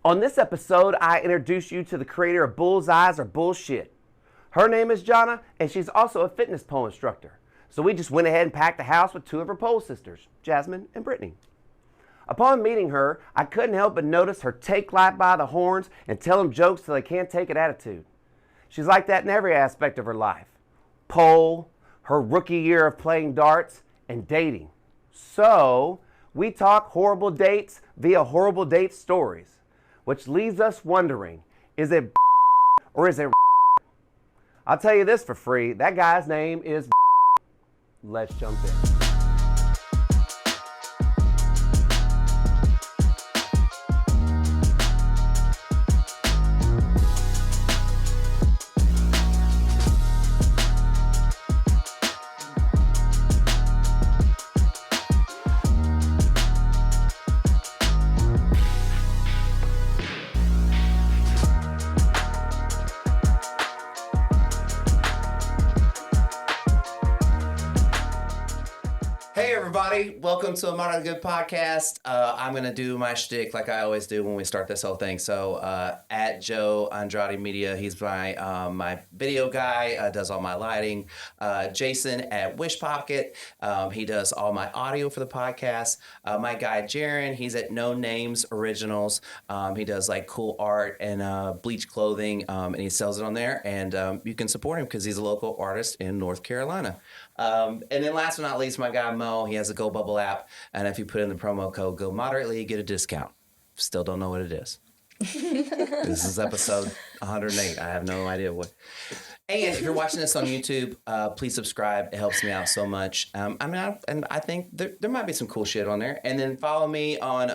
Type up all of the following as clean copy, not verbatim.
On this episode, I introduce you to the creator of Bullseyes or Bullshit. Her name is Jonna, and she's also a fitness pole instructor. So we just went ahead and packed the house with two of her pole sisters, Jasmine and Brittany. Upon meeting her, I couldn't help but notice her take life by the horns and tell them jokes till they can't take it attitude. She's like that in every aspect of her life. Pole, her rookie year of playing darts, and dating. So, we talk horrible dates via horrible date stories. Which leaves us wondering, is it or is it? I'll tell you this for free, that guy's name is. Let's jump in. Welcome to a Modern Good podcast. I'm going to do my shtick like I always do when we start this whole thing. So at Joe Andrade Media, he's my video guy, does all my lighting. Jason at Wish Pocket, he does all my audio for the podcast. My guy Jaron, he's at No Names Originals. He does like cool art and bleach clothing, and he sells it on there. And you can support him because he's a local artist in North Carolina. And then last but not least, my guy Mo, he has a Go Bubble app, and if you put in the promo code Go Moderately, you get a discount. Still don't know what it is. This is episode 108. I have no idea what. And if you're watching this on YouTube, please subscribe. It helps me out so much. I think there might be some cool shit on there. And then follow me on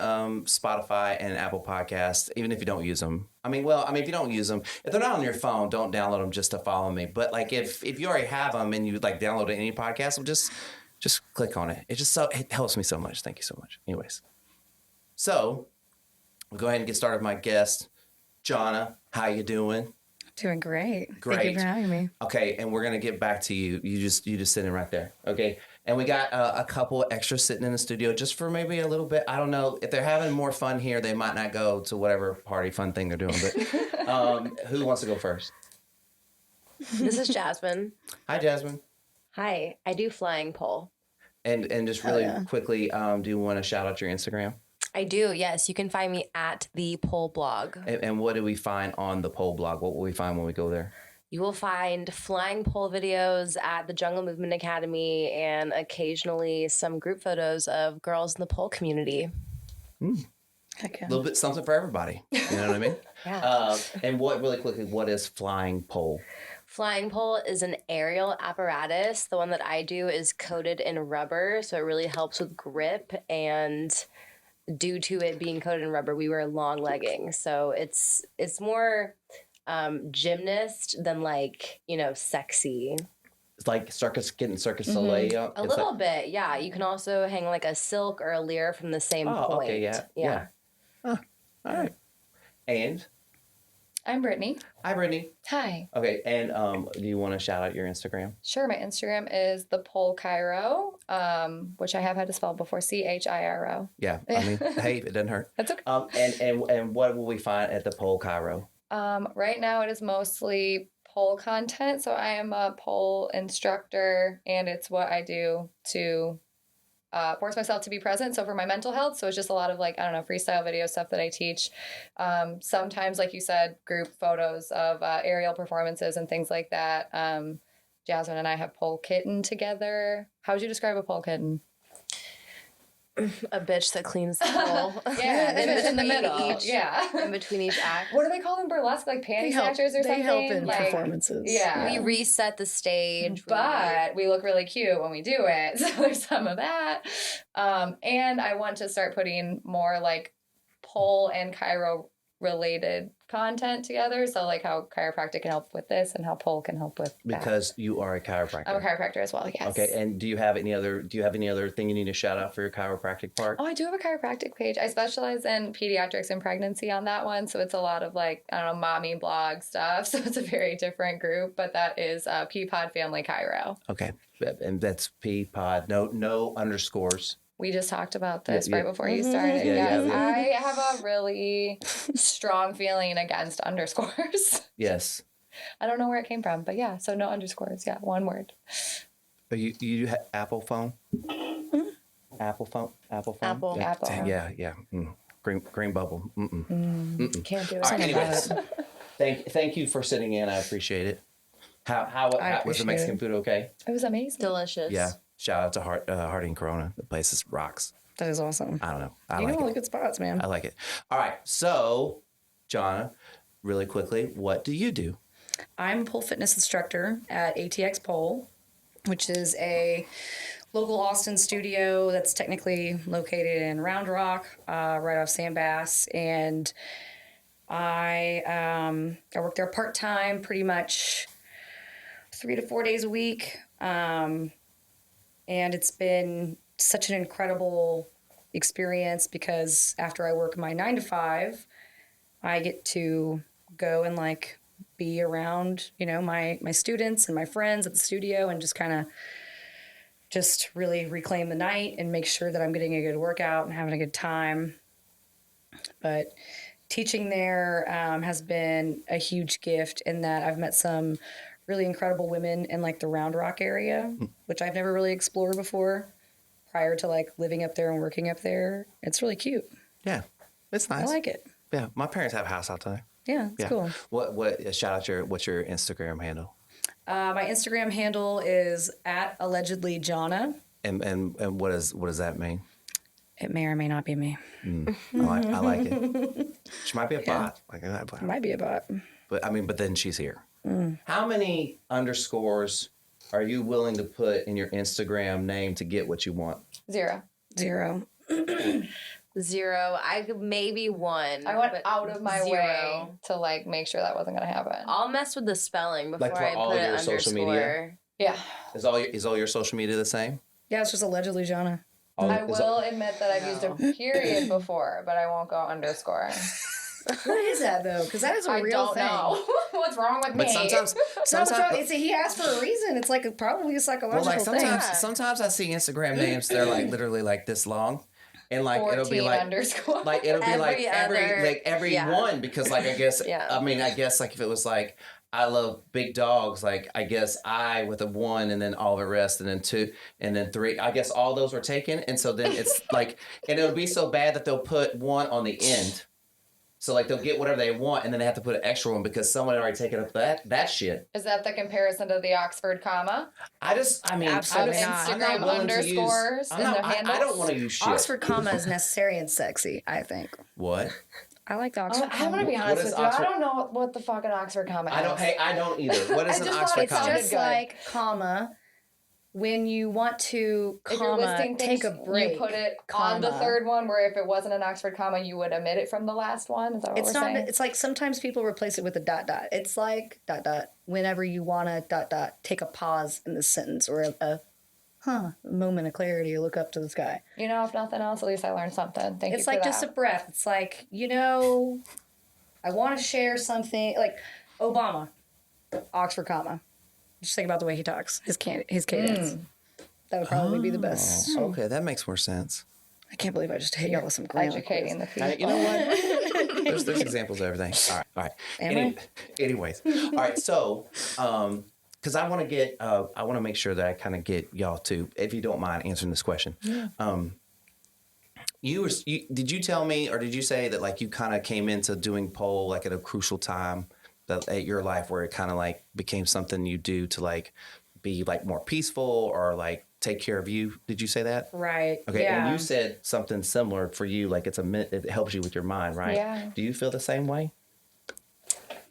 Spotify and Apple Podcasts, even if you don't use them. If you don't use them, if they're not on your phone, don't download them just to follow me. But like if you already have them and you like download any podcast, just click on it. It helps me so much. Thank you so much. Anyways, so we'll go ahead and get started with my guest, Jonna. How you doing? Doing great. Great. Thank you for having me. Okay, and we're gonna get back to you. You just sitting right there. Okay, and we got a couple extras sitting in the studio just for maybe a little bit. I don't know if they're having more fun here. They might not go to whatever party fun thing they're doing. But who wants to go first? This is Jasmine. Hi, Jasmine. Hi, I do flying pole. And just really quickly, do you want to shout out your Instagram? I do, yes. You can find me at the Pole blog. And what do we find on the Pole blog? What will we find when we go there? You will find flying pole videos at the Jungle Movement Academy and occasionally some group photos of girls in the pole community. Heck yeah. A little bit something for everybody. You know what I mean? Yeah. And what is flying pole? Flying pole is an aerial apparatus. The one that I do is coated in rubber, so it really helps with grip, and due to it being coated in rubber, we wear long leggings. So it's more gymnast than sexy. It's like getting Circus Soleil. A little bit, yeah. You can also hang like a silk or a lyre from the same point. Okay, yeah. All right. And? I'm Brittany. Hi, Brittany. Hi. Okay, and do you want to shout out your Instagram? Sure, my Instagram is the Pole Chiro, which I have had to spell before, Chiro. Yeah, hey, it doesn't hurt. That's okay. And what will we find at the Pole Chiro? Right now it is mostly pole content, so I am a pole instructor, and it's what I do to force myself to be present. So for my mental health, so it's just a lot of freestyle video stuff that I teach. Sometimes, like you said, group photos of aerial performances and things like that. Jasmine and I have pole kitten together. How would you describe a pole kitten? A bitch that cleans the pole. Yeah, in the middle. In between each act. What do they call them? Burlesque, like panty snatchers or something? They help in performances. Yeah. We reset the stage. But we look really cute when we do it. So there's some of that. And I want to start putting more like pole and chiro related content together. So like how chiropractic can help with this and how pole can help with that. Because you are a chiropractor. I'm a chiropractor as well, yes. Okay, and do you have any other thing you need to shout out for your chiropractic part? Oh, I do have a chiropractic page. I specialize in pediatrics and pregnancy on that one. So it's a lot of mommy blog stuff. So it's a very different group, but that is Peapod Family Chiro. Okay. And that's Peapod. No underscores. We just talked about this Yeah, right before you started. Yeah, Yes, yeah. I have a really strong feeling against underscores. Yes. I don't know where it came from, but yeah, so no underscores. Yeah, one word. But you have Apple phone? Apple phone? Apple phone? Apple. Yeah. Apple. Yeah. Green bubble. Can't do it. All right, anyways. Thank you for sitting in. I appreciate it. How was the Mexican food okay? It was amazing. Delicious. Yeah. Shout out to Harding Corona. The place is rocks. That is awesome. I don't know. I You like know all the it. good spots, man. I like it. All right. So, Jonna, really quickly, what do you do? I'm a pole fitness instructor at ATX Pole, which is a local Austin studio that's technically located in Round Rock, right off Sandbass. And I work there part-time, pretty much 3 to 4 days a week. And it's been such an incredible experience because after I work my 9 to 5, I get to go and like be around, my students and my friends at the studio and just kind of just really reclaim the night and make sure that I'm getting a good workout and having a good time. But teaching there has been a huge gift in that I've met some really incredible women in like the Round Rock area, which I've never really explored before prior to like living up there and working up there. It's really cute. Yeah. It's nice. I like it. Yeah. My parents have a house out there. Yeah, it's cool. What's your Instagram handle? My Instagram handle is at allegedly Jonna. And what does that mean? It may or may not be me. I like it. She might be a bot. It might be a bot. But then she's here. How many underscores are you willing to put in your Instagram name to get what you want? 0. 0. 0. I could maybe 1. I went but out of my 0. way to like make sure that wasn't gonna happen. I'll mess with the spelling before Like for I all put your an social underscore. media? Yeah. Is all your social media the same? Yeah, it's just allegedly Jonna. I will admit that I've used a period before, but I won't go underscore. What is that though? Because that is a I real don't thing. know. What's wrong with But me? sometimes He asked for a reason. It's like probably a psychological well, like thing. sometimes I see Instagram names. They're like literally like this long, and like 14 it'll be like underscore. like it'll be like Every every yeah. one because like I guess Yeah. I guess like if it was like I love big dogs, like I guess I with a 1 and then all the rest and then 2 and then 3. I guess all those were taken, and so then it's like and it'll be so bad that they'll put 1 on the end. So like they'll get whatever they want, and then they have to put an extra one because someone had already taken up that shit. Is that the comparison to the Oxford comma? Absolutely Of not. I'm not Instagram willing to use. underscores I'm in not, their I handles? don't want to use shit. Oxford comma is necessary and sexy, I think. What? I like the Oxford I'm gonna be What honest is with you. Oxford- I don't know what the fucking Oxford comma is. I don't either. What is I an just thought Oxford it comma? sounded Just good. like comma, when you want to If you're comma, listing things, take a break. you put it on the comma. third one, where if it wasn't an Oxford comma, you would omit it from the last one. Is that what It's we're not. saying? It's like sometimes people replace it with a dot. It's like dot. Whenever you want to take a pause in the sentence or a moment of clarity, or look up to the sky. You know, if nothing else, at least I learned something. Thank you It's for like that. just a breath. It's like, I want to share something like Obama, Oxford comma. Just think about the way he talks, his cadence. That would probably be the best. Okay, that makes more sense. I can't believe I just hit y'all with some grammar. educating the people. You know what? there's examples of everything. All right. Anyways, all right. So, because I want to make sure that I kind of get y'all to, if you don't mind answering this question. Yeah. Did you tell me, or did you say that like you kind of came into doing pole like at a crucial time at your life where it kind of like became something you do to like be like more peaceful or like take care of you? Did you say that? Right. Okay, Yeah. and you said something similar for you, like it helps you with your mind, right? Yeah. Do you feel the same way?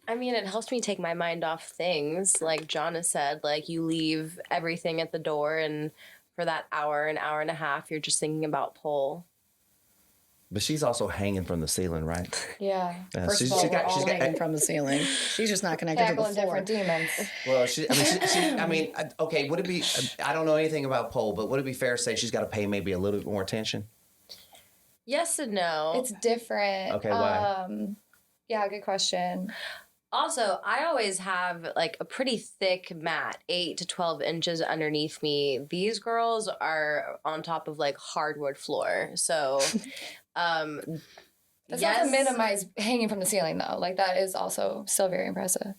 I mean, it helps me take my mind off things. Like Jonna said, like you leave everything at the door, and for that an hour and a half, you're just thinking about pole. But she's also hanging from the ceiling, right? Yeah. First she's of all, got- we're she's all got- hanging from the ceiling. She's just not connected to the Tackling floor. different demons. Well, okay, would it be, I don't know anything about pole, but would it be fair to say she's got to pay maybe a little bit more attention? Yes and no. It's different. Okay, why? Yeah, good question. Also, I always have like a pretty thick mat, 8 to 12 inches underneath me. These girls are on top of like hardwood floor. So, That's not to minimize hanging from the ceiling, though. Like, that is also still very impressive.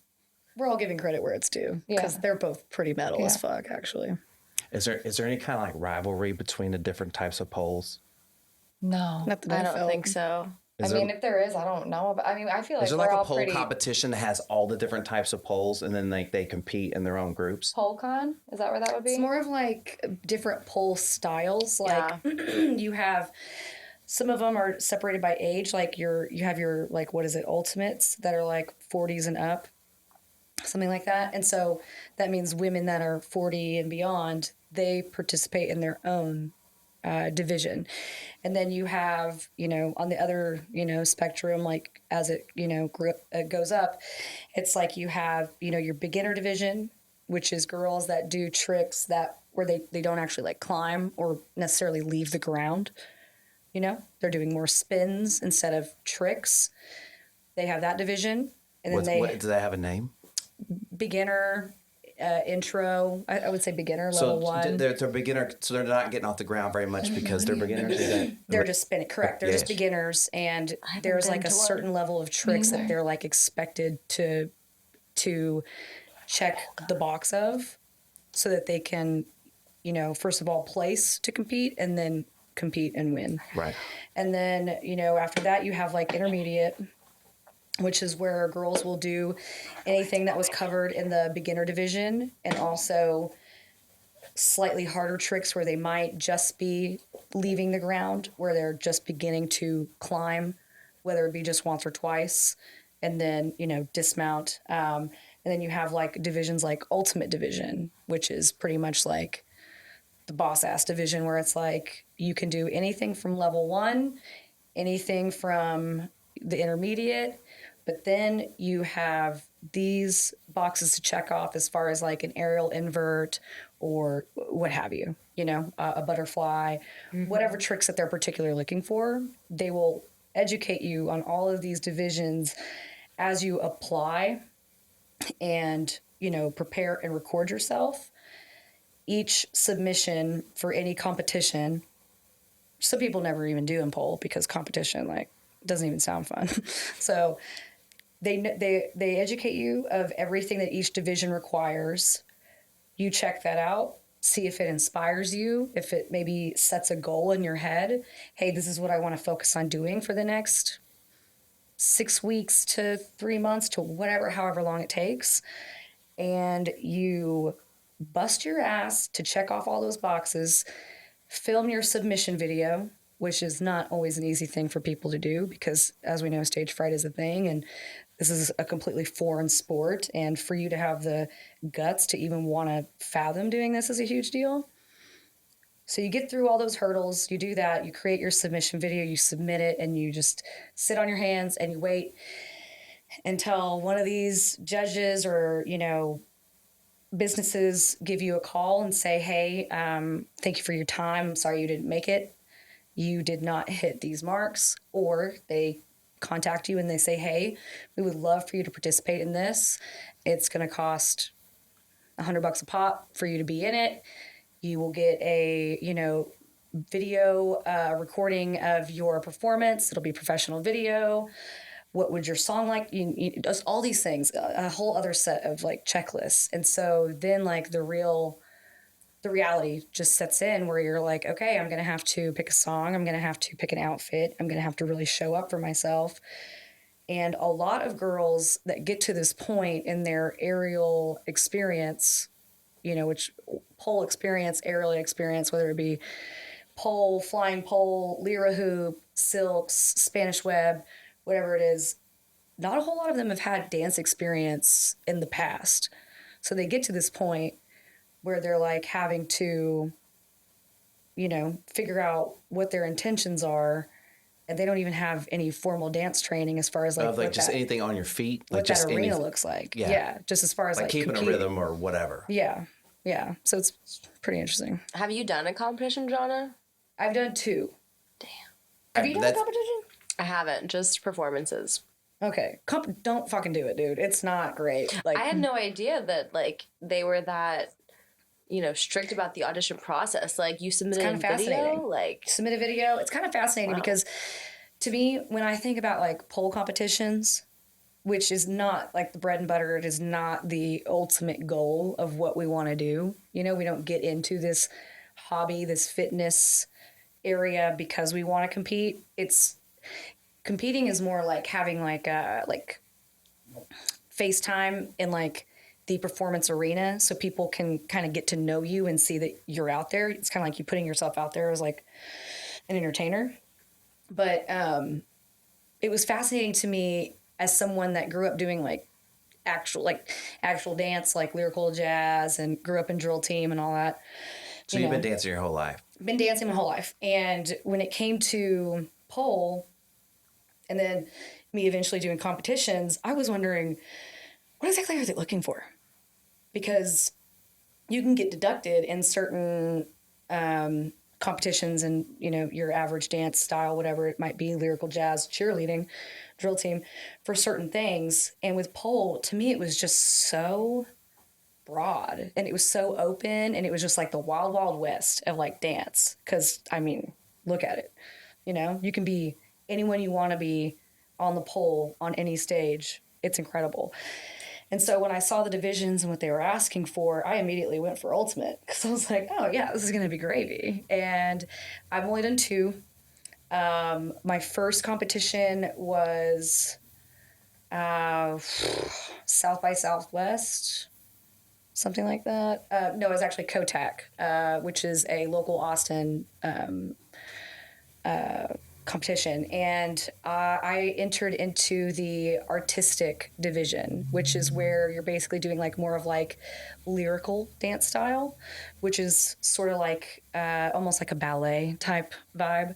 We're all giving credit where it's due because they're both pretty metal as fuck, actually. Is there any kind of like rivalry between the different types of poles? No. Not that I don't think so. I mean, if there is, I don't know. But I mean, I feel like Is there we're like all a pole pretty... competition that has all the different types of poles and then like they compete in their own groups? Pole con? Is that where that would be? It's more of like different pole styles. Like you have... Some of them are separated by age. Like you have your, like, what is it, ultimates that are like 40s and up, something like that. And so that means women that are 40 and beyond, they participate in their own division. And then you have, on the other, spectrum, like as it, goes up, it's like you have, your beginner division, which is girls that do tricks where they don't actually like climb or necessarily leave the ground. They're doing more spins instead of tricks. They have that division. And then Do they have a name? Beginner, intro. I would say beginner, level one. They're beginner, so they're not getting off the ground very much because they're beginners. They're just spinning. Correct. They're just beginners. And there's like a certain level of tricks that they're like expected to check the box of so that they can, first of all, place to compete and then compete and win. Right. And then, after that you have like intermediate, which is where girls will do anything that was covered in the beginner division and also slightly harder tricks where they might just be leaving the ground, where they're just beginning to climb, whether it be just once or twice, and then, dismount. And then you have like divisions like ultimate division, which is pretty much like the boss ass division, where it's like you can do anything from level 1, anything from the intermediate, but then you have these boxes to check off as far as like an aerial invert or what have you, a butterfly, whatever tricks that they're particularly looking for. They will educate you on all of these divisions as you apply and, prepare and record yourself. Each submission for any competition, some people never even do in pole because competition doesn't even sound fun. So they educate you of everything that each division requires. You check that out, see if it inspires you, if it maybe sets a goal in your head. Hey, this is what I want to focus on doing for the next 6 weeks to 3 months to however long it takes. And you bust your ass to check off all those boxes, film your submission video, which is not always an easy thing for people to do because, as we know, stage fright is a thing, and this is a completely foreign sport. And for you to have the guts to even want to fathom doing this is a huge deal. So you get through all those hurdles, you do that, you create your submission video, you submit it, and you just sit on your hands and you wait until one of these judges or, businesses give you a call and say, hey, thank you for your time. I'm sorry you didn't make it. You did not hit these marks. Or they contact you and they say, hey, we would love for you to participate in this. It's going to cost $100 a pop for you to be in it. You will get a, video recording of your performance. It'll be professional video. What would your song like? Just all these things, a whole other set of like checklists. And so then like the reality just sets in where you're like, okay, I'm going to have to pick a song. I'm going to have to pick an outfit. I'm going to have to really show up for myself. And a lot of girls that get to this point in their aerial experience, which pole experience, aerial experience, whether it be pole, flying pole, lyra hoop, silks, Spanish web, whatever it is, not a whole lot of them have had dance experience in the past. So they get to this point where they're like having to, figure out what their intentions are, and they don't even have any formal dance training as far as like just anything on your feet, like what just that arena anything. looks like. Yeah. Just as far as like keeping competing. a rhythm or whatever. Yeah. So it's pretty interesting. Have you done a competition, Jonna? I've done 2. Damn. Have you done a competition? I haven't, just performances. Okay, don't fucking do it, dude. It's not great. Like I had no idea that like they were that, strict about the audition process. Like you submitted kind a of video, fascinating. like Submit a video. It's kind of fascinating because to me, when I think about like pole competitions, which is not like the bread and butter, it is not the ultimate goal of what we want to do. We don't get into this hobby, this fitness area because we want to compete. Competing is more like having like FaceTime in like the performance arena so people can kind of get to know you and see that you're out there. It's kind of like you putting yourself out there as like an entertainer. But it was fascinating to me as someone that grew up doing like actual dance, like lyrical jazz, and grew up in drill team and all that. So you've been dancing your whole life? Been dancing my whole life. And when it came to pole and then me eventually doing competitions, I was wondering, what exactly are they looking for? Because you can get deducted in certain competitions and, your average dance style, whatever it might be, lyrical jazz, cheerleading, drill team, for certain things. And with pole, to me, it was just so broad and it was so open and it was just like the wild, wild west of like dance. Because, look at it. You can be anyone you want to be on the pole on any stage. It's incredible. And so when I saw the divisions and what they were asking for, I immediately went for ultimate because I was like, oh, yeah, this is going to be gravy. And I've only done 2. My first competition was South by Southwest, something like that. No, it was actually COTAC, which is a local Austin competition, and I entered into the artistic division, which is where you're basically doing like more of like lyrical dance style, which is sort of like almost like a ballet type vibe.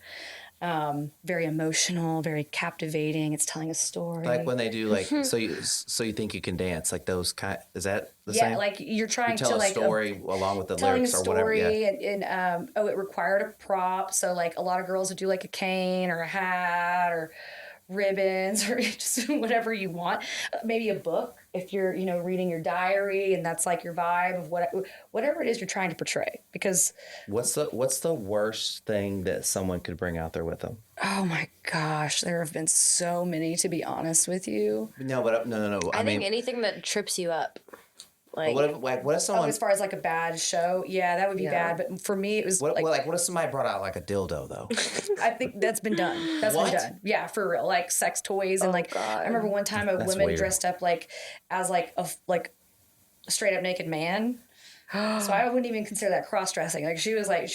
Very emotional, very captivating. It's telling a story. Like when they do like, so you think you can dance, like those kind, is that the same? Yeah, like you're trying you tell to like a story along with the telling lyrics a or whatever. story, Yeah. and it required a prop. So like a lot of girls would do like a cane or a hat or ribbons or just whatever you want. Maybe a book if you're reading your diary and that's like your vibe of whatever it is you're trying to portray. Because What's the worst thing that someone could bring out there with them? oh my gosh, there have been so many, to be honest with you. No, but no. I think anything that trips you up. Like, what if someone? As far as like a bad show, yeah, that would be bad. But for me, it was what if somebody brought out like a dildo though? I think that's been done. That's been done. Yeah, for real. Like sex toys and God. I remember one time a woman weird. dressed up like as like a straight up naked man. So I wouldn't even consider that cross dressing. Like she was like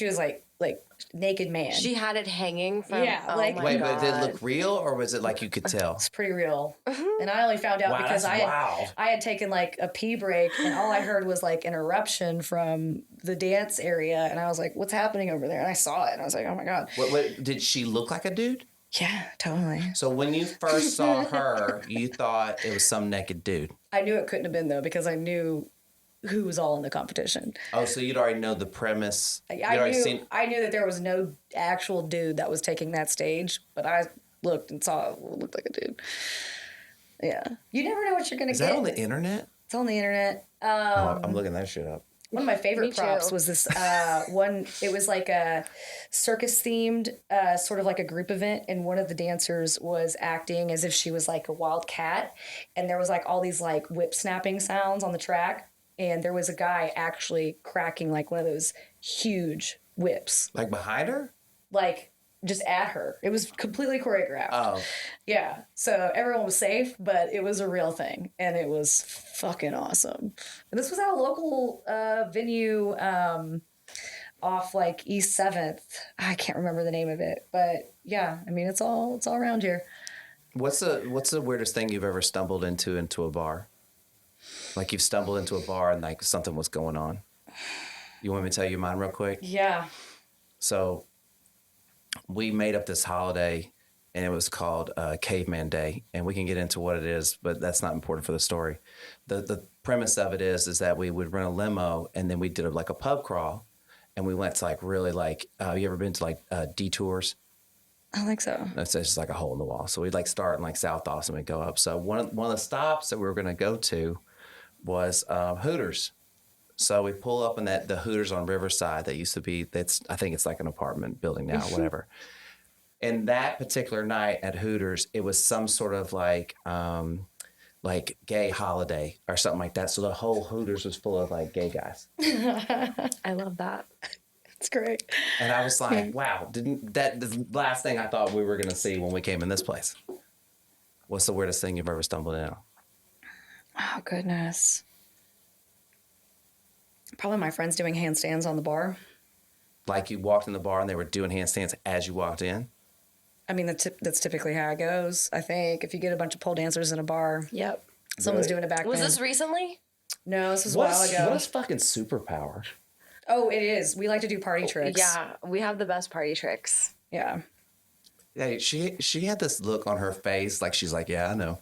naked man. she had it hanging from. Yeah, oh like- my Wait, God. but did it look real or was it like you could tell? It's pretty real. And I only found out Wow, because that's wild. I had taken like a pee break and all I heard was like an eruption from the dance area and I was like, what's happening over there? And I saw it and I was like, oh my God. What did she look like a dude? Yeah, totally. So when you first saw her, you thought it was some naked dude. I knew it couldn't have been though because I knew who was all in the competition. Oh, so you'd already know the premise. Like, You'd already seen. I knew that there was no actual dude that was taking that stage, but I looked and saw it looked like a dude. Yeah. You never know what you're going to Is get. that on the internet? It's on the internet. Oh, I'm looking that shit up. One of my favorite Me too. props was this one. It was like a circus themed, sort of like a group event. And one of the dancers was acting as if she was like a wild cat. And there was like all these like whip snapping sounds on the track. And there was a guy actually cracking like one of those huge whips, Like behind her? like just at her. It was completely choreographed. Oh, Yeah. So everyone was safe, but it was a real thing. And it was fucking awesome. And this was at a local venue off like East 7th. I can't remember the name of it. But yeah, I mean, it's all around here. what's the weirdest thing you've ever stumbled into a bar? Like you've stumbled into a bar and like something was going on. You want me to tell you mine real quick? Yeah. So we made up this holiday and it was called Caveman Day. And we can get into what it is, but that's not important for the story. The premise of it is that we would rent a limo and then we did like a pub crawl and we went to like really like, you ever been to like detours? I think so. It's just like a hole in the wall. So we'd like start in like South Austin and go up. So one of the stops that we were going to go to was Hooters. So we pull up in the Hooters on Riverside that used to be, I think it's like an apartment building now, whatever. And that particular night at Hooters, it was some sort of like gay holiday or something like that. So the whole Hooters was full of like gay guys. I love that. It's great. And I was like, wow, the last thing I thought we were going to see when we came in this place. What's the weirdest thing you've ever stumbled in on? Oh, goodness. Probably my friends doing handstands on the bar. Like you walked in the bar and they were doing handstands as you walked in? I mean, that's typically how it goes. I think if you get a bunch of pole dancers in a bar, Yep. someone's Really? doing it back Was then. this recently? No, this was a while ago. What is fucking superpower? Oh, it is. We like to do party tricks. Yeah, we have the best party tricks. Yeah. Yeah, she had this look on her face like she's like, yeah, I know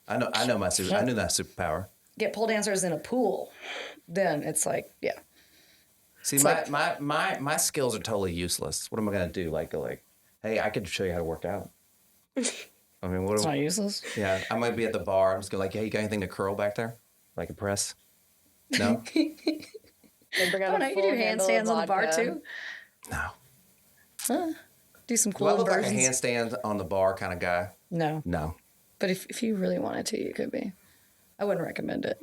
I knew that superpower. Get pole dancers in a pool, then it's like, yeah. See, It's my skills are totally useless. What am I gonna do? Like, hey, I could show you how to work out. I mean, It's not useless. Yeah, I might be at the bar. I'm just going like, hey, you got anything to curl back there? Like a press? No? They bring out Oh, no, a you can full do handle of handstands on the bar, vodka. too. No. Huh. Do some Do cool I look like a inversions. handstand on the bar kind of guy? No. No. But if you really wanted to, you could be. I wouldn't recommend it.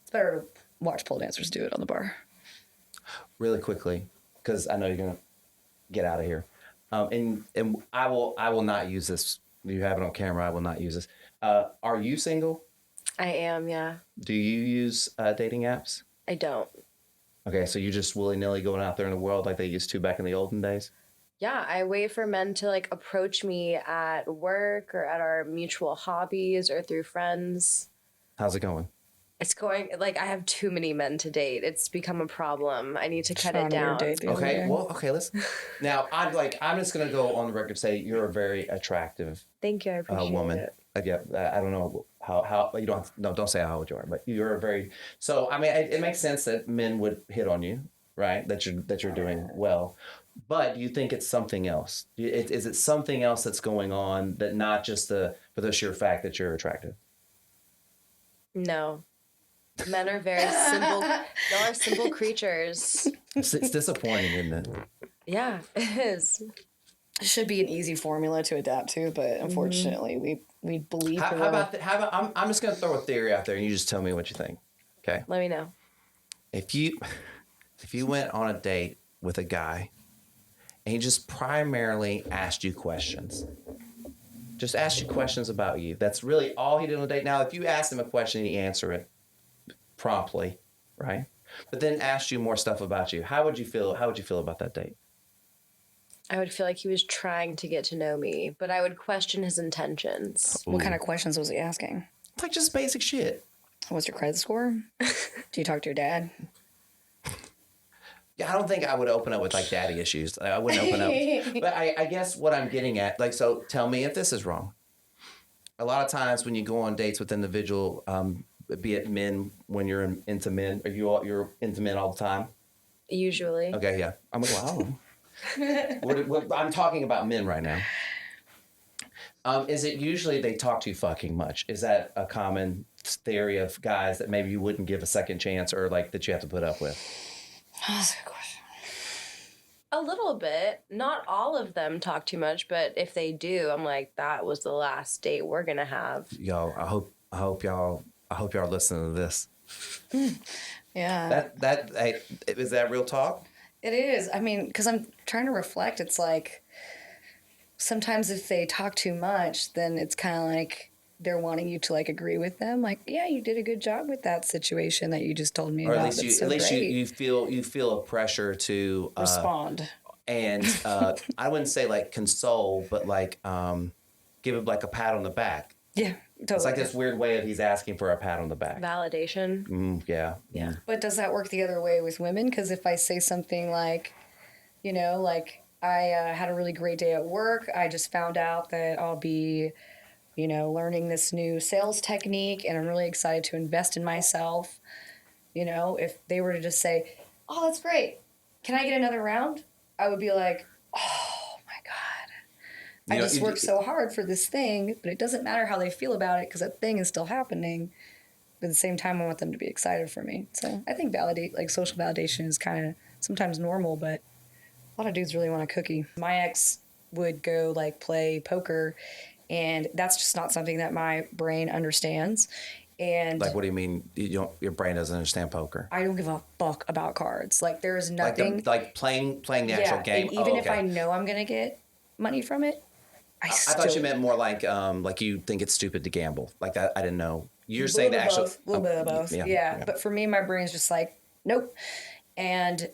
It's better to watch pole dancers do it on the bar. Really quickly, because I know you're gonna get out of here, and I will not use this. You have it on camera. I will not use this. Are you single? I am, yeah. Do you use dating apps? I don't. Okay, so you just willy nilly going out there in the world like they used to back in the olden days. Yeah, I wait for men to like approach me at work or at our mutual hobbies or through friends. How's it going? It's going like I have too many men to date. It's become a problem. I need to cut it Found a weird down. date the other Okay, day. well, okay, let's. Now, I'm just gonna go on the record and say you're a very attractive Thank you. I appreciate woman. it. Yeah, I don't know how you don't say how old you are, but you're a very. So I mean, it makes sense that men would hit on you, right? That you're doing well, but do you think it's something else? Is it something else that's going on that not just for the sheer fact that you're attractive? No. Men are very simple. Y'all are simple creatures. It's disappointing, isn't it? Yeah, it is. It should be an easy formula to adapt to, but unfortunately, we believe. How about I'm just gonna throw a theory out there, and you just tell me what you think. Okay. Let me know. If you went on a date with a guy and he just primarily asked you questions, just asked you questions about you, that's really all he did on a date. Now, if you asked him a question and he answered it promptly, right? But then asked you more stuff about you, how would you feel? How would you feel about that date? I would feel like he was trying to get to know me, but I would question his intentions. What kind of questions was he asking? It's like just basic shit. What's your credit score? Do you talk to your dad? Yeah, I don't think I would open up with like daddy issues. I wouldn't open up. But I guess what I'm getting at, like, so tell me if this is wrong. A lot of times when you go on dates with individual, be it men, when you're into men, you're into men all the time? Usually. Okay, yeah. I'm like, wow. I'm talking about men right now. Is it usually they talk too fucking much? Is that a common theory of guys that maybe you wouldn't give a second chance or like that you have to put up with? That's a good question. A little bit. Not all of them talk too much, but if they do, I'm like, that was the last date we're gonna have. Y'all, I hope y'all are listening to this. Yeah. Hey, is that real talk? It is. I mean, because I'm trying to reflect. It's like sometimes if they talk too much, then it's kind of like they're wanting you to like agree with them. Like, yeah, you did a good job with that situation that you just told me Or about. at least you feel a pressure to respond. And I wouldn't say like console, but like give him like a pat on the back. Yeah, totally. It's like this weird way of he's asking for a pat on the back. Validation. Yeah. Yeah. But does that work the other way with women? Because if I say something like, you know, like I had a really great day at work. I just found out that I'll be, you know, learning this new sales technique and I'm really excited to invest in myself. You know, if they were to just say, oh, that's great. Can I get another round? I would be like, oh my God. I just worked so hard for this thing, but it doesn't matter how they feel about it because that thing is still happening. But at the same time, I want them to be excited for me. So I think social validation is kind of sometimes normal, but a lot of dudes really want a cookie. My ex would go like play poker, and that's just not something that my brain understands. And like, what do you mean? Your brain doesn't understand poker? I don't give a fuck about cards. Like, there's nothing. Like playing the actual game. And even if I know I'm gonna get money from it, I thought you meant more like you think it's stupid to gamble. Like that, I didn't know. You're saying the actual. A little bit of both. Yeah. But for me, my brain's just like, nope. And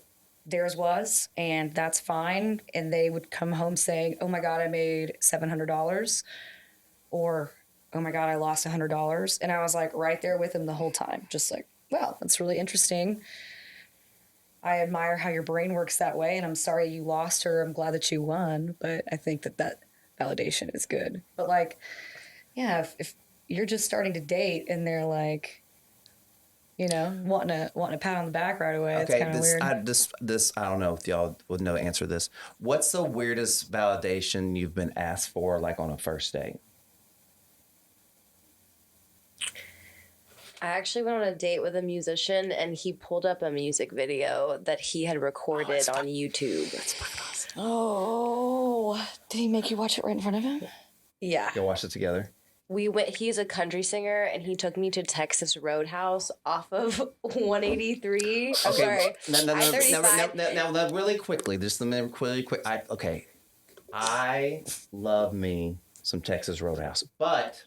theirs was, and that's fine. And they would come home saying, "Oh my God, I made $700," or "Oh my God, I lost $100." And I was like right there with them the whole time, just like, wow, that's really interesting. I admire how your brain works that way, and I'm sorry you lost, or I'm glad that you won. But I think that validation is good. But like, yeah, if you're just starting to date and they're like, wanting a pat on the back right away, it's kind of weird. I don't know if y'all would know the answer to this. What's the weirdest validation you've been asked for, like on a first date? I actually went on a date with a musician, and he pulled up a music video that he had recorded on YouTube. That's fucking awesome. Oh, did he make you watch it right in front of him? Yeah. Go watch it together. He's a country singer, and he took me to Texas Roadhouse off of 183. I'm sorry. Now, really quickly, I love me some Texas Roadhouse, but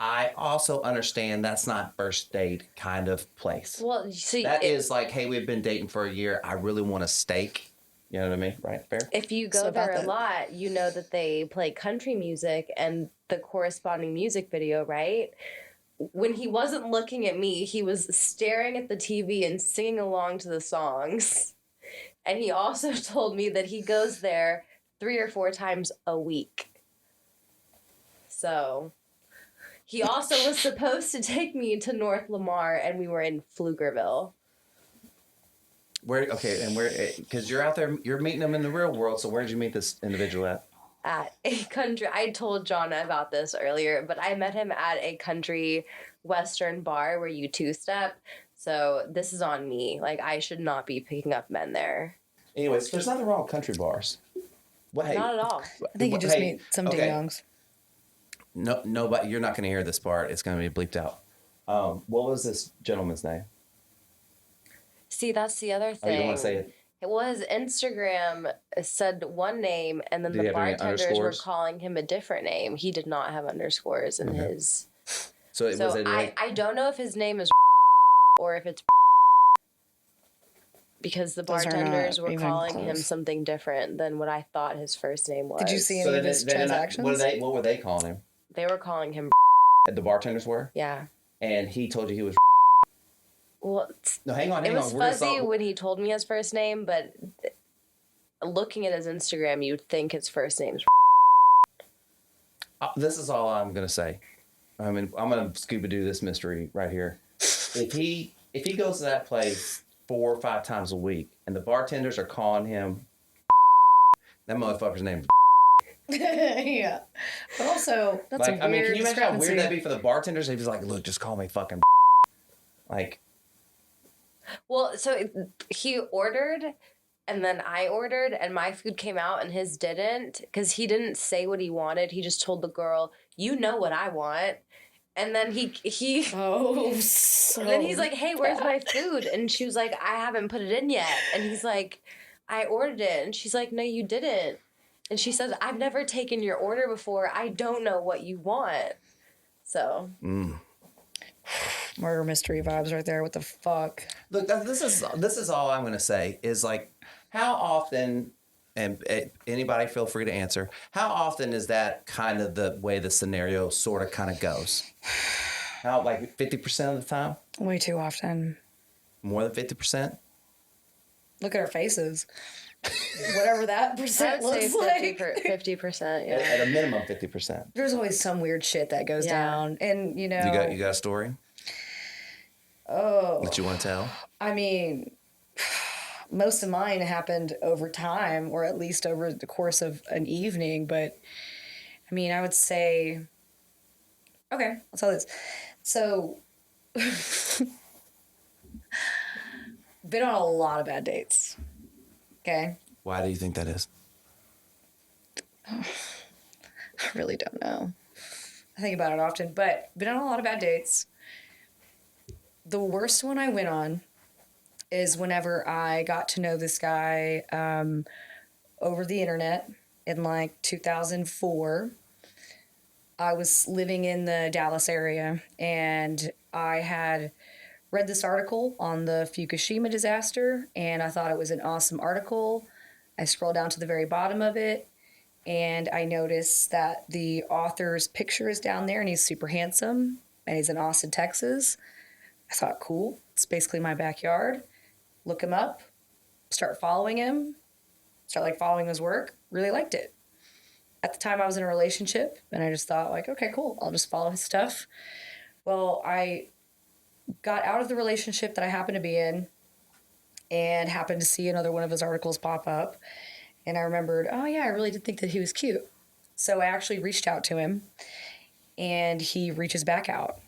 I also understand that's not first date kind of place. Well, see, that is like, hey, we've been dating for a year. I really want a steak. You know what I mean? Right? Fair? If you go there a lot, you know that they play country music and the corresponding music video, right? When he wasn't looking at me, he was staring at the TV and singing along to the songs. And he also told me that he goes there 3 or 4 times a week. So he also was supposed to take me to North Lamar, and we were in Pflugerville. Because you're out there, you're meeting them in the real world. So where did you meet this individual at? At a country, I told Jonna about this earlier, but I met him at a country western bar where you two-step. So this is on me. Like, I should not be picking up men there. Anyways, there's nothing wrong with country bars. Not at all. I think you just meet some ding-dongs. No, but you're not going to hear this part. It's going to be bleeped out. What was this gentleman's name? See, that's the other thing. Oh, you don't want to say it? It was Instagram said one name, and then the bartenders were calling him a different name. He did not have underscores in his. I don't know if his name is or if it's because the bartenders were calling him something different than what I thought his first name was. Did you see any of his transactions? What were they calling him? They were calling him. The bartenders were? Yeah. And he told you he was. Well, no, hang on. It was fuzzy when he told me his first name, but looking at his Instagram, you'd think his first name's. This is all I'm gonna say. I mean, I'm gonna Scooby-Doo this mystery right here. If he goes to that place 4 or 5 times a week, and the bartenders are calling him, that motherfucker's name. Yeah, but also that's a weird. I mean, can you imagine how weird that'd be for the bartenders? If he's like, look, just call me fucking. Like. Well, so he ordered, and then I ordered, and my food came out, and his didn't, because he didn't say what he wanted. He just told the girl, "You know what I want," and then he. And then he's like, "Hey, where's my food?" And she was like, "I haven't put it in yet." And he's like, "I ordered it," and she's like, "No, you didn't." And she says, "I've never taken your order before. I don't know what you want." So. Murder mystery vibes right there. What the fuck? Look, this is all I'm going to say is like, how often, and anybody feel free to answer, how often is that kind of the way the scenario sort of kind of goes? How, like 50% of the time? Way too often. More than 50%? Look at our faces. Whatever that percent looks like. 50%, yeah. At a minimum, 50%. There's always some weird shit that goes down. And, you know. You got a story? Oh. That you want to tell? I mean, most of mine happened over time, or at least over the course of an evening. But I mean, I would say, okay, I'll tell this. So, been on a lot of bad dates. Okay. Why do you think that is? I really don't know. I think about it often, but been on a lot of bad dates. The worst one I went on is whenever I got to know this guy over the internet in like 2004. I was living in the Dallas area, and I had read this article on the Fukushima disaster, and I thought it was an awesome article. I scrolled down to the very bottom of it, and I noticed that the author's picture is down there, and he's super handsome, and he's in Austin, Texas. I thought, cool, it's basically my backyard. Look him up, start following him, start like following his work. Really liked it. At the time I was in a relationship, and I just thought like, okay, cool, I'll just follow his stuff. Well, I got out of the relationship that I happened to be in and happened to see another one of his articles pop up. And I remembered, oh yeah, I really did think that he was cute. So I actually reached out to him, and he reaches back out.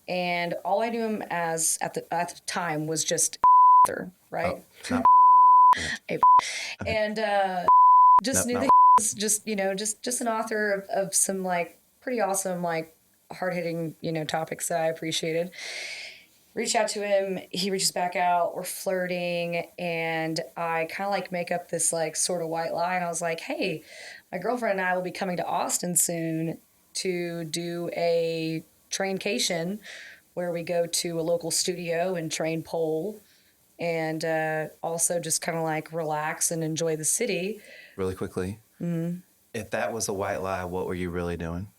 And all I knew him as at the time was just right? Oh, and just knew that he was just, just an author of some like pretty awesome, like hard-hitting, topics that I appreciated. Reach out to him, he reaches back out, we're flirting, and I kind of like make up this like sort of white lie, and I was like, hey, my girlfriend and I will be coming to Austin soon to do a traincation where we go to a local studio and train pole, and also just kind of like relax and enjoy the city. Really quickly, if that was a white lie, what were you really doing?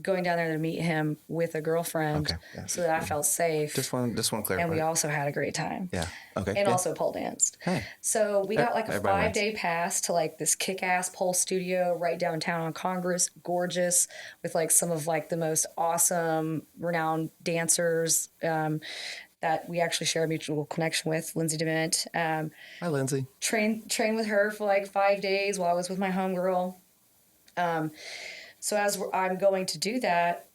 Going down there to meet him with a girlfriend, Okay, yeah. so that I felt safe. Just want to clarify. And we also had a great time. Yeah. Okay. And also pole danced. Hey. So we got like a Everybody 5-day pass to like this kick-ass pole studio right downtown on Congress, gorgeous, with like some of like the most awesome, renowned dancers that we actually share a mutual connection with, Lindsay DeMint. Hi, Lindsay. Train with her for like 5 days while I was with my homegirl. So as I'm going to do that,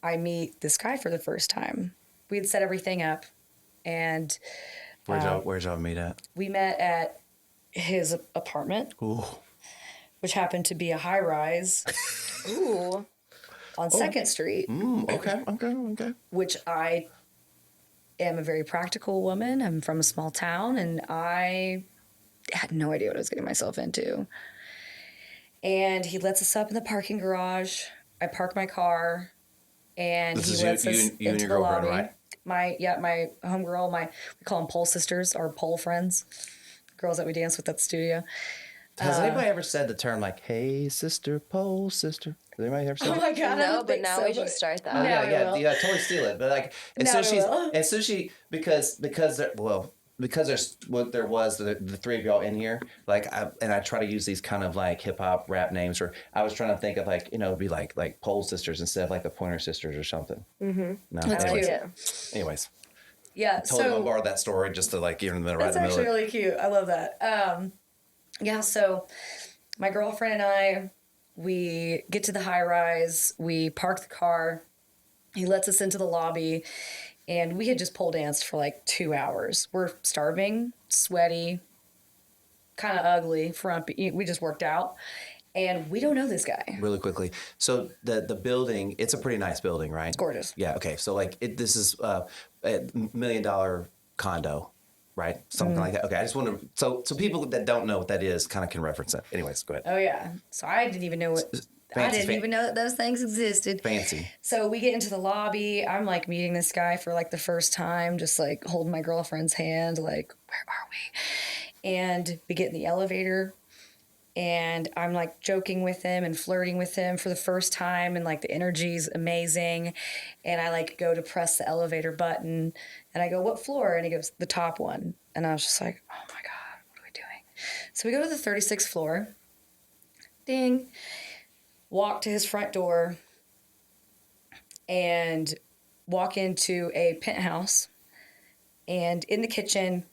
I meet this guy for the first time. We had set everything up, and Where'd y'all meet at? we met at his apartment, Ooh. which happened to be a high-rise Ooh. on 2nd Street, Okay. which I am a very practical woman. I'm from a small town, and I had no idea what I was getting myself into. And he lets us up in the parking garage. I park my car, and This he is lets you us and your into the girlfriend, lobby. right? My homegirl, we call them pole sisters or pole friends, girls that we dance with at the studio. Has anybody ever said the term like, "Hey, sister, pole sister"? Has anybody ever said? Oh my god! I No, don't but think now so, we should but- start that. Now I will. Yeah, totally steal it. But like, Now I will. because there's what there was the three of y'all in here. Like, I try to use these kind of like hip hop rap names, or I was trying to think of like it'd be like Pole Sisters instead of like the Pointer Sisters or something. Mm-hmm. No, That's anyways, cute. anyways, Yeah, totally want to so borrow that story just to like give them the right that's in the middle. actually really cute. I love that. Yeah, so my girlfriend and I, we get to the high rise, we park the car, he lets us into the lobby, and we had just pole danced for like 2 hours. We're starving, sweaty, kind of ugly, frumpy. We just worked out, and we don't know this guy. Really quickly. So the building, it's a pretty nice building, right? It's gorgeous. Yeah. Okay. So like this is a $1 million condo, right? Something like that. Okay. I just want to, so people that don't know what that is kind of can reference it. Anyways, go ahead. Oh yeah. So I didn't even know what. I didn't even know that those things existed. Fancy. So we get into the lobby. I'm like meeting this guy for like the first time, just like holding my girlfriend's hand, like, where are we? And we get in the elevator, and I'm like joking with him and flirting with him for the first time, and like the energy's amazing. And I like go to press the elevator button, and I go, what floor? And he goes, the top one. And I was just like, oh my God, what are we doing? So we go to the 36th floor. Ding. Walk to his front door and walk into a penthouse. And in the kitchen,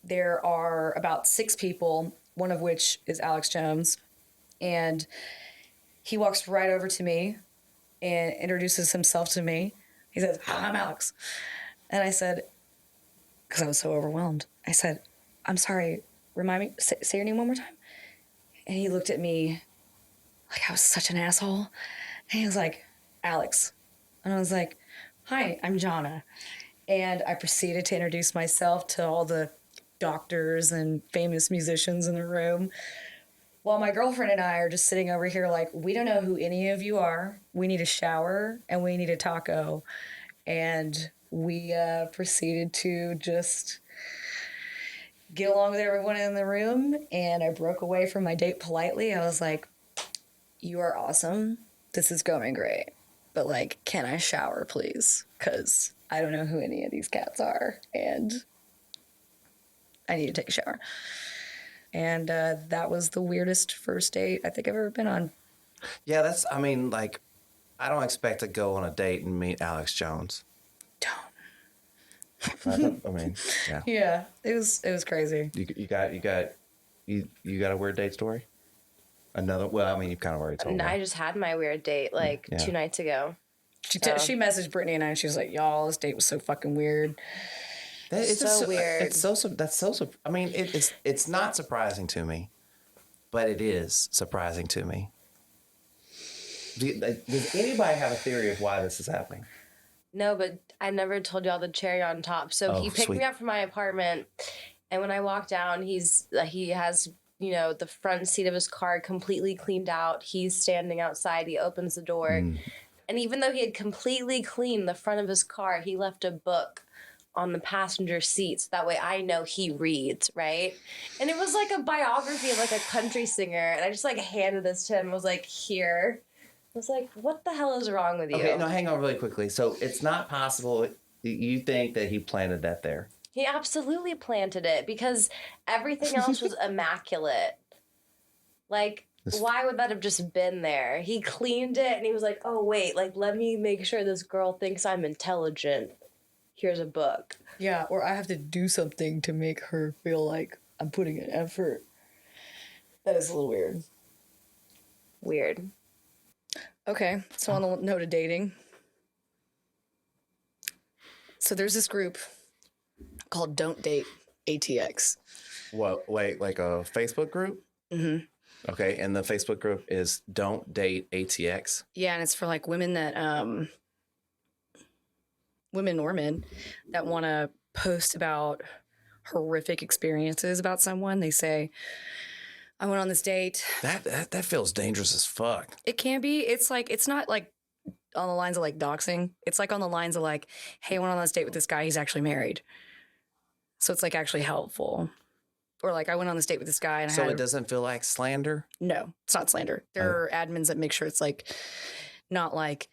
there are about 6 people, one of which is Alex Jones. And he walks right over to me and introduces himself to me. He says, "Hi, I'm Alex." And I said, because I was so overwhelmed, I said, "I'm sorry, remind me, say your name one more time." And he looked at me like I was such an asshole. And he was like, "Alex." And I was like, "Hi, I'm Jonna." And I proceeded to introduce myself to all the doctors and famous musicians in the room. While my girlfriend and I are just sitting over here like, we don't know who any of you are. We need a shower and we need a taco. And we proceeded to just get along with everyone in the room. And I broke away from my date politely. I was like, "You are awesome. This is going great. But like, can I shower, please? Because I don't know who any of these cats are. And I need to take a shower." And that was the weirdest first date I think I've ever been on. Yeah, I mean, like, I don't expect to go on a date and meet Alex Jones. Don't. I mean, yeah. Yeah, it was crazy. You got a weird date story? Another? Well, I mean, you've kind of already told me. I just had my weird date like 2 nights ago. She messaged Brittany and I, and she was like, "Y'all, this date was so fucking weird." It's so weird. It's so. I mean, it's not surprising to me, but it is surprising to me. Does anybody have a theory of why this is happening? No, but I never told y'all the cherry on top. So he picked me up from my apartment, and when I walked down, he has, you know, the front seat of his car completely cleaned out. He's standing outside. He opens the door, and even though he had completely cleaned the front of his car, he left a book on the passenger seat, so that way I know he reads, right? And it was like a biography of like a country singer, and I just like handed this to him. I was like, "Here." I was like, "What the hell is wrong with you?" Okay, no, hang on really quickly. So it's not possible you think that he planted that there? He absolutely planted it because everything else was immaculate. Like, why would that have just been there? He cleaned it and he was like, "Oh, wait, like, let me make sure this girl thinks I'm intelligent. Here's a book." Yeah, or I have to do something to make her feel like I'm putting in effort. That is a little weird. Weird. Okay, so on the note of dating. So there's this group called Don't Date ATX. What? Wait, like a Facebook group? Mm-hmm. Okay, and the Facebook group is Don't Date ATX. Yeah, and it's for like women that women or men that want to post about horrific experiences about someone. They say, "I went on this date." That feels dangerous as fuck. It can be. It's like, it's not like on the lines of like doxing. It's like on the lines of like, "Hey, I went on this date with this guy. He's actually married." So it's like actually helpful. Or like, "I went on this date with this guy." And so it doesn't feel like slander? No, it's not slander. There are admins that make sure it's like, not like,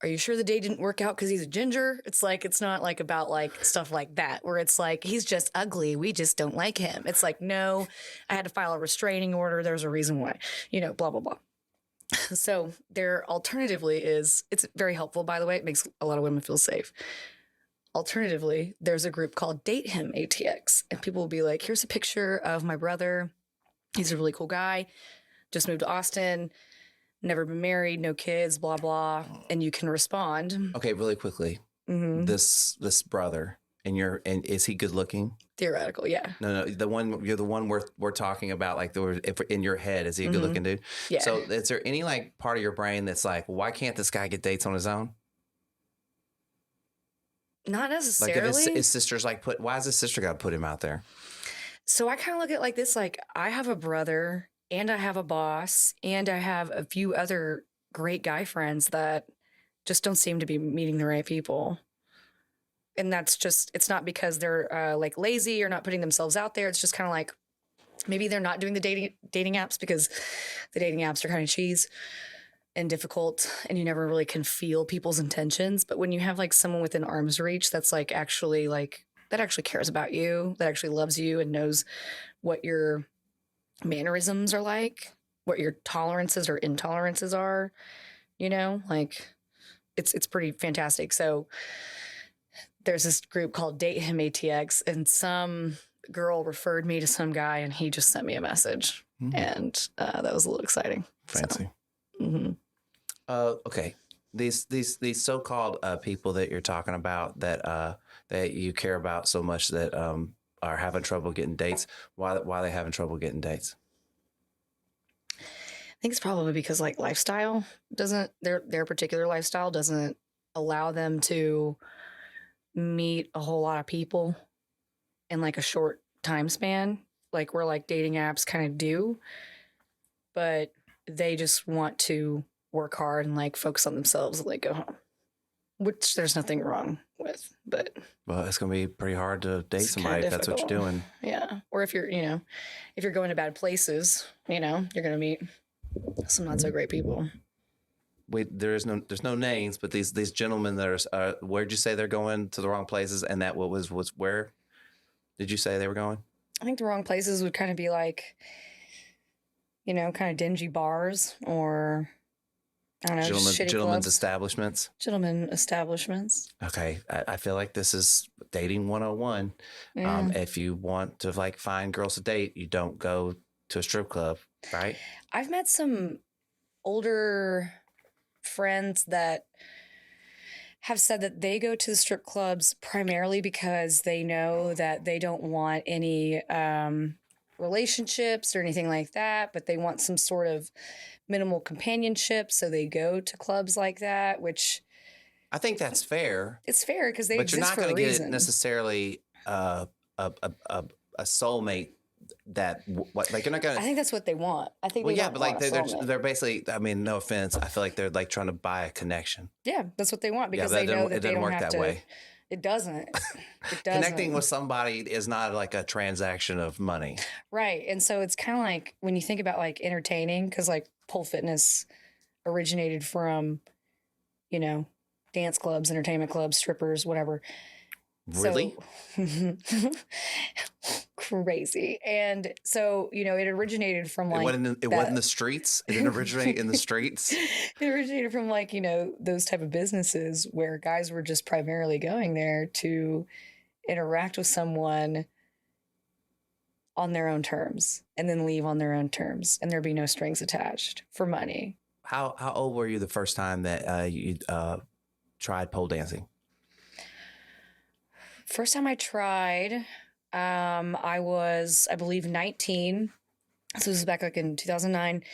"Are you sure the date didn't work out because he's a ginger?" It's like, it's not like about like stuff like that where it's like, "He's just ugly. We just don't like him." It's like, "No, I had to file a restraining order. There's a reason why, you know, blah, blah, blah." So there alternatively is, it's very helpful, by the way. It makes a lot of women feel safe. Alternatively, there's a group called Date Him ATX. And people will be like, "Here's a picture of my brother. He's a really cool guy. Just moved to Austin. Never been married, no kids, blah, blah." And you can respond. Okay, really quickly. Mm-hmm. This brother, and is he good looking? Theoretical, yeah. No, you're the one we're talking about. Like, if in your head, is he a good looking dude? Yeah. So, is there any like part of your brain that's like, why can't this guy get dates on his own? Not necessarily. Like, if his sister's like, why has his sister got to put him out there? So I kind of look at it like this: like, I have a brother, and I have a boss, and I have a few other great guy friends that just don't seem to be meeting the right people. And that's just, it's not because they're like lazy or not putting themselves out there. It's just kind of like, maybe they're not doing the dating apps because the dating apps are kind of cheese and difficult, and you never really can feel people's intentions. But when you have like someone within arm's reach that's like actually like, that actually cares about you, that actually loves you and knows what your mannerisms are like, what your tolerances or intolerances are, you know, like it's pretty fantastic. So there's this group called Date Him ATX, and some girl referred me to some guy, and he just sent me a message, and that was a little exciting. Fancy. So, Okay. These so-called people that you're talking about that you care about so much that are having trouble getting dates. Why are they having trouble getting dates? I think it's probably because like lifestyle doesn't their particular lifestyle doesn't allow them to meet a whole lot of people in like a short time span, like where like dating apps kind of do, but they just want to work hard and like focus on themselves and like go home, which there's nothing wrong with, but Well, it's gonna be pretty hard to date it's somebody kinda if that's what you're difficult. doing. Yeah. Or if you're, if you're going to bad places, you're going to meet some not so great people. Wait, there's no names, but these gentlemen that are where'd you say they're going to the wrong places? And that was where did you say they were going? I think the wrong places would kind of be like, kind of dingy bars or, I don't know, just shitty Gentlemen's clubs. establishments. Gentlemen establishments. Okay, I feel like this is dating 101. Yeah. If you want to like find girls to date, you don't go to a strip club, right? I've met some older friends that have said that they go to the strip clubs primarily because they know that they don't want any relationships or anything like that, but they want some sort of minimal companionship, so they go to clubs like that, which I think that's fair. it's fair because they But you're exist not for a going to get reason. necessarily a soulmate that like you're not going I to. think that's what they want. I think Well, they yeah, don't but like want a they're soulmate. basically. I mean, no offense. I feel like they're like trying to buy a connection. Yeah, that's what they want because but they know that it they doesn't don't work have that to. way. It doesn't. It doesn't. Connecting with somebody is not like a transaction of money. Right. And so it's kind of like when you think about like entertaining, because like pole fitness originated from, dance clubs, entertainment clubs, strippers, whatever. Really? So, crazy. And so, it originated from like. It wasn't the streets. It didn't originate in the streets. It originated from like, those type of businesses where guys were just primarily going there to interact with someone on their own terms and then leave on their own terms, and there'd be no strings attached for money. How old were you the first time that you tried pole dancing? First time I tried, I was, I believe, 19. So this is back like in 2009.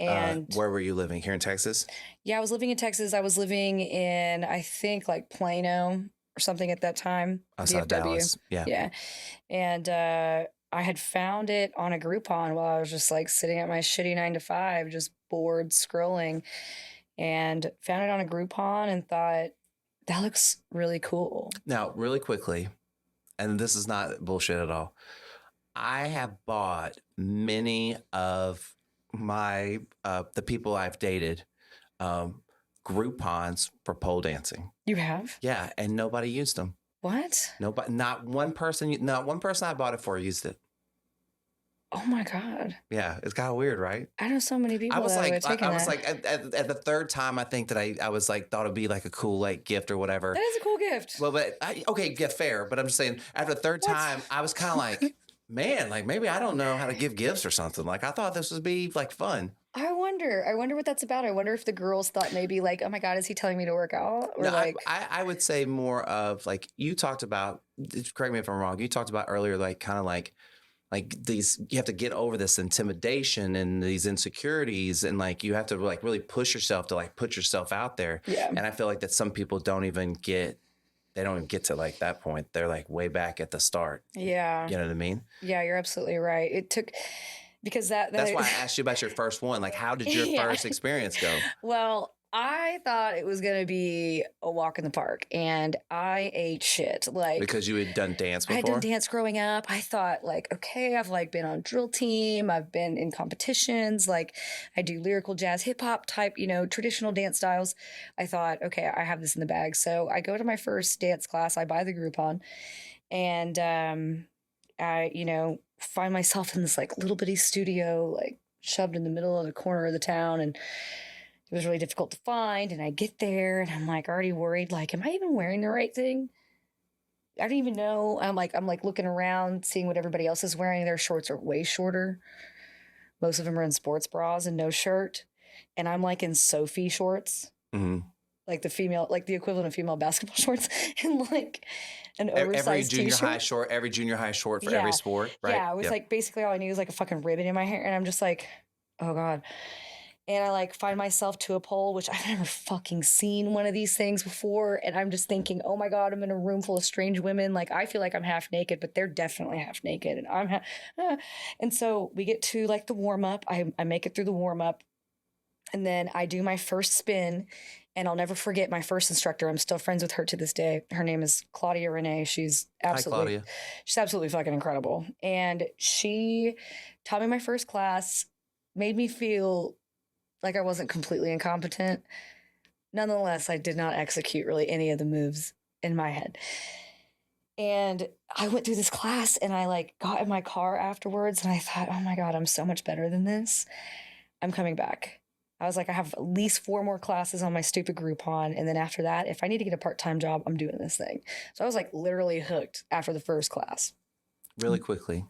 And where were you living? Here in Texas? yeah, I was living in Texas. I was living in, I think, like Plano or something at that time. Outside Dallas. Yeah. Yeah. And I had found it on a Groupon while I was just like sitting at my shitty 9 to 5, just bored scrolling, and found it on a Groupon and thought, that looks really cool. Now, really quickly, and this is not bullshit at all, I have bought many of my the people I've dated Groupons for pole dancing. You have? Yeah, and nobody used them. What? Nobody, not one person I bought it for used it. Oh my God. Yeah, it's kind of weird, right? I know so many people I was that like, would have taken I was that. like, at the third time, I think that I was like, thought it'd be like a cool like gift or whatever. That is a cool gift. Well, but okay, yeah, fair. But I'm just saying, after the third time, I was kind of like, man, like maybe I don't know how to give gifts or something. Like I thought this would be like fun. I wonder what that's about. I wonder if the girls thought maybe like, oh my God, is he telling me to work out? Or No, like, I would say more of like you talked about. Correct me if I'm wrong. You talked about earlier, like kind of like these. You have to get over this intimidation and these insecurities, and like you have to like really push yourself to like put yourself out there. Yeah. And I feel like that some people don't even get. They don't even get to like that point. They're like way back at the start. yeah. You know what I mean? Yeah, you're absolutely right. It took, because That's why I asked you about your first one. Like, how did your Yeah. first experience go? Well, I thought it was going to be a walk in the park, and I ate shit. Like, Because you had done dance I before? had done dance growing up. I thought like, okay, I've like been on drill team. I've been in competitions. Like I do lyrical jazz, hip hop type, traditional dance styles. I thought, okay, I have this in the bag. So I go to my first dance class. I buy the Groupon, and I, find myself in this like little bitty studio, like shoved in the middle of the corner of the town, and it was really difficult to find. And I get there and I'm like already worried, like, am I even wearing the right thing? I don't even know. I'm like looking around, seeing what everybody else is wearing. Their shorts are way shorter. Most of them are in sports bras and no shirt. And I'm like in Sophie shorts, like the female, like the equivalent of female basketball shorts, and like an oversized every junior t-shirt. high short, every junior high short for every sport, right? Yeah, it was like basically all I knew was like a fucking ribbon in my hair, and I'm just like, oh God. And I like find myself to a pole, which I've never fucking seen one of these things before. And I'm just thinking, oh my God, I'm in a room full of strange women. Like I feel like I'm half naked, but they're definitely half naked. And and so we get to like the warm up. I make it through the warm up. And then I do my first spin. And I'll never forget my first instructor. I'm still friends with her to this day. Her name is Claudia Renee. She's absolutely fucking incredible. And she taught me my first class, made me feel like I wasn't completely incompetent. Nonetheless, I did not execute really any of the moves in my head. And I went through this class and I like got in my car afterwards and I thought, oh my God, I'm so much better than this. I'm coming back. I was like, I have at least 4 more classes on my stupid Groupon. And then after that, if I need to get a part-time job, I'm doing this thing. So I was like literally hooked after the first class. Really quickly,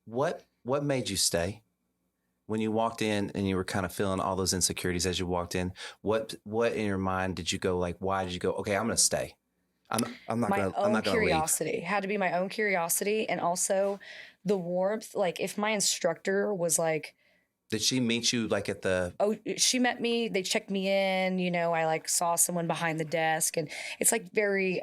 what made you stay? When you walked in and you were kind of feeling all those insecurities as you walked in, what in your mind did you go like? Why did you go? Okay, I'm going to stay. I'm not going to leave. Curiosity had to be my own curiosity, and also the warmth. Like if my instructor was like, did she meet you like at the? Oh, she met me. They checked me in. You know, I like saw someone behind the desk, and it's like very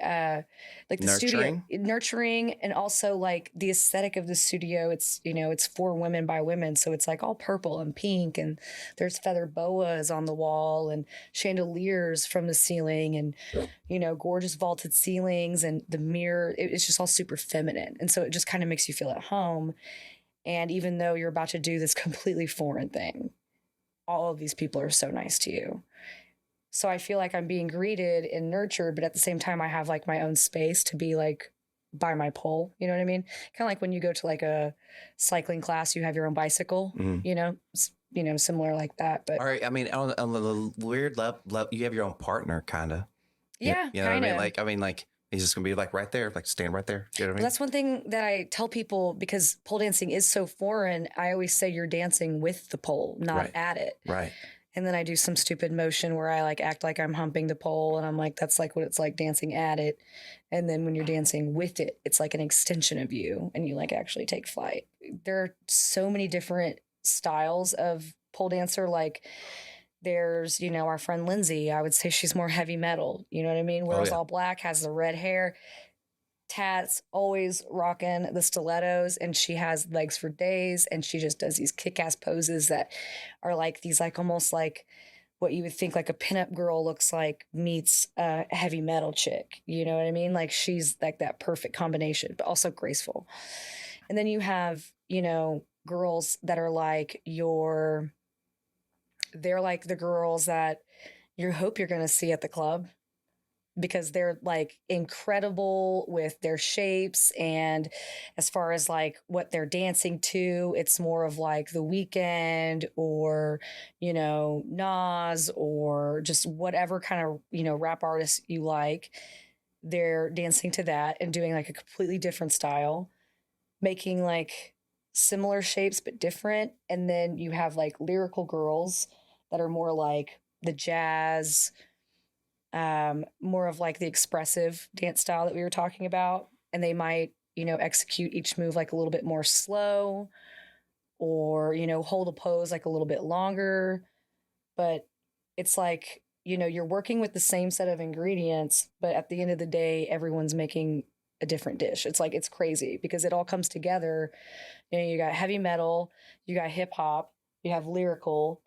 like the nurturing? studio nurturing, and also like the aesthetic of the studio. It's it's for women by women, so it's like all purple and pink, and there's feather boas on the wall and chandeliers from the ceiling, and gorgeous vaulted ceilings and the mirror. It's just all super feminine, and so it just kind of makes you feel at home. And even though you're about to do this completely foreign thing, all of these people are so nice to you. So I feel like I'm being greeted and nurtured, but at the same time, I have like my own space to be like by my pole. You know what I mean? Kind of like when you go to like a cycling class, you have your own bicycle, similar like that. But all right, I mean, on the weird level, you have your own partner, kind of. Yeah, you know what I mean? Like, he's just gonna be like right there, like stand right there. You know what I mean? That's one thing that I tell people, because pole dancing is so foreign. I always say you're dancing with the pole, not at it. Right. And then I do some stupid motion where I like act like I'm humping the pole, and I'm like, that's like what it's like dancing at it. And then when you're dancing with it, it's like an extension of you, and you like actually take flight. There are so many different styles of pole dancer. Like there's, our friend Lindsay, I would say she's more heavy metal, you know what I mean? Whereas All Black has the red hair, tats, always rocking the stilettos, and she has legs for days, and she just does these kick-ass poses that are like these like almost like what you would think like a pinup girl looks like meets a heavy metal chick, you know what I mean? Like she's like that perfect combination, but also graceful. And then you have, girls that are like they're like the girls that you hope you're going to see at the club, because they're like incredible with their shapes. And as far as like what they're dancing to, it's more of like The Weeknd or, Nas or just whatever kind of, rap artist you like. They're dancing to that and doing like a completely different style, making like similar shapes but different. And then you have like lyrical girls that are more like the jazz, more of like the expressive dance style that we were talking about. And they might, execute each move like a little bit more slow, or, hold a pose like a little bit longer. But it's like, you're working with the same set of ingredients, but at the end of the day, everyone's making a different dish. It's like, it's crazy because it all comes together. You got heavy metal, you got hip hop, you have lyrical,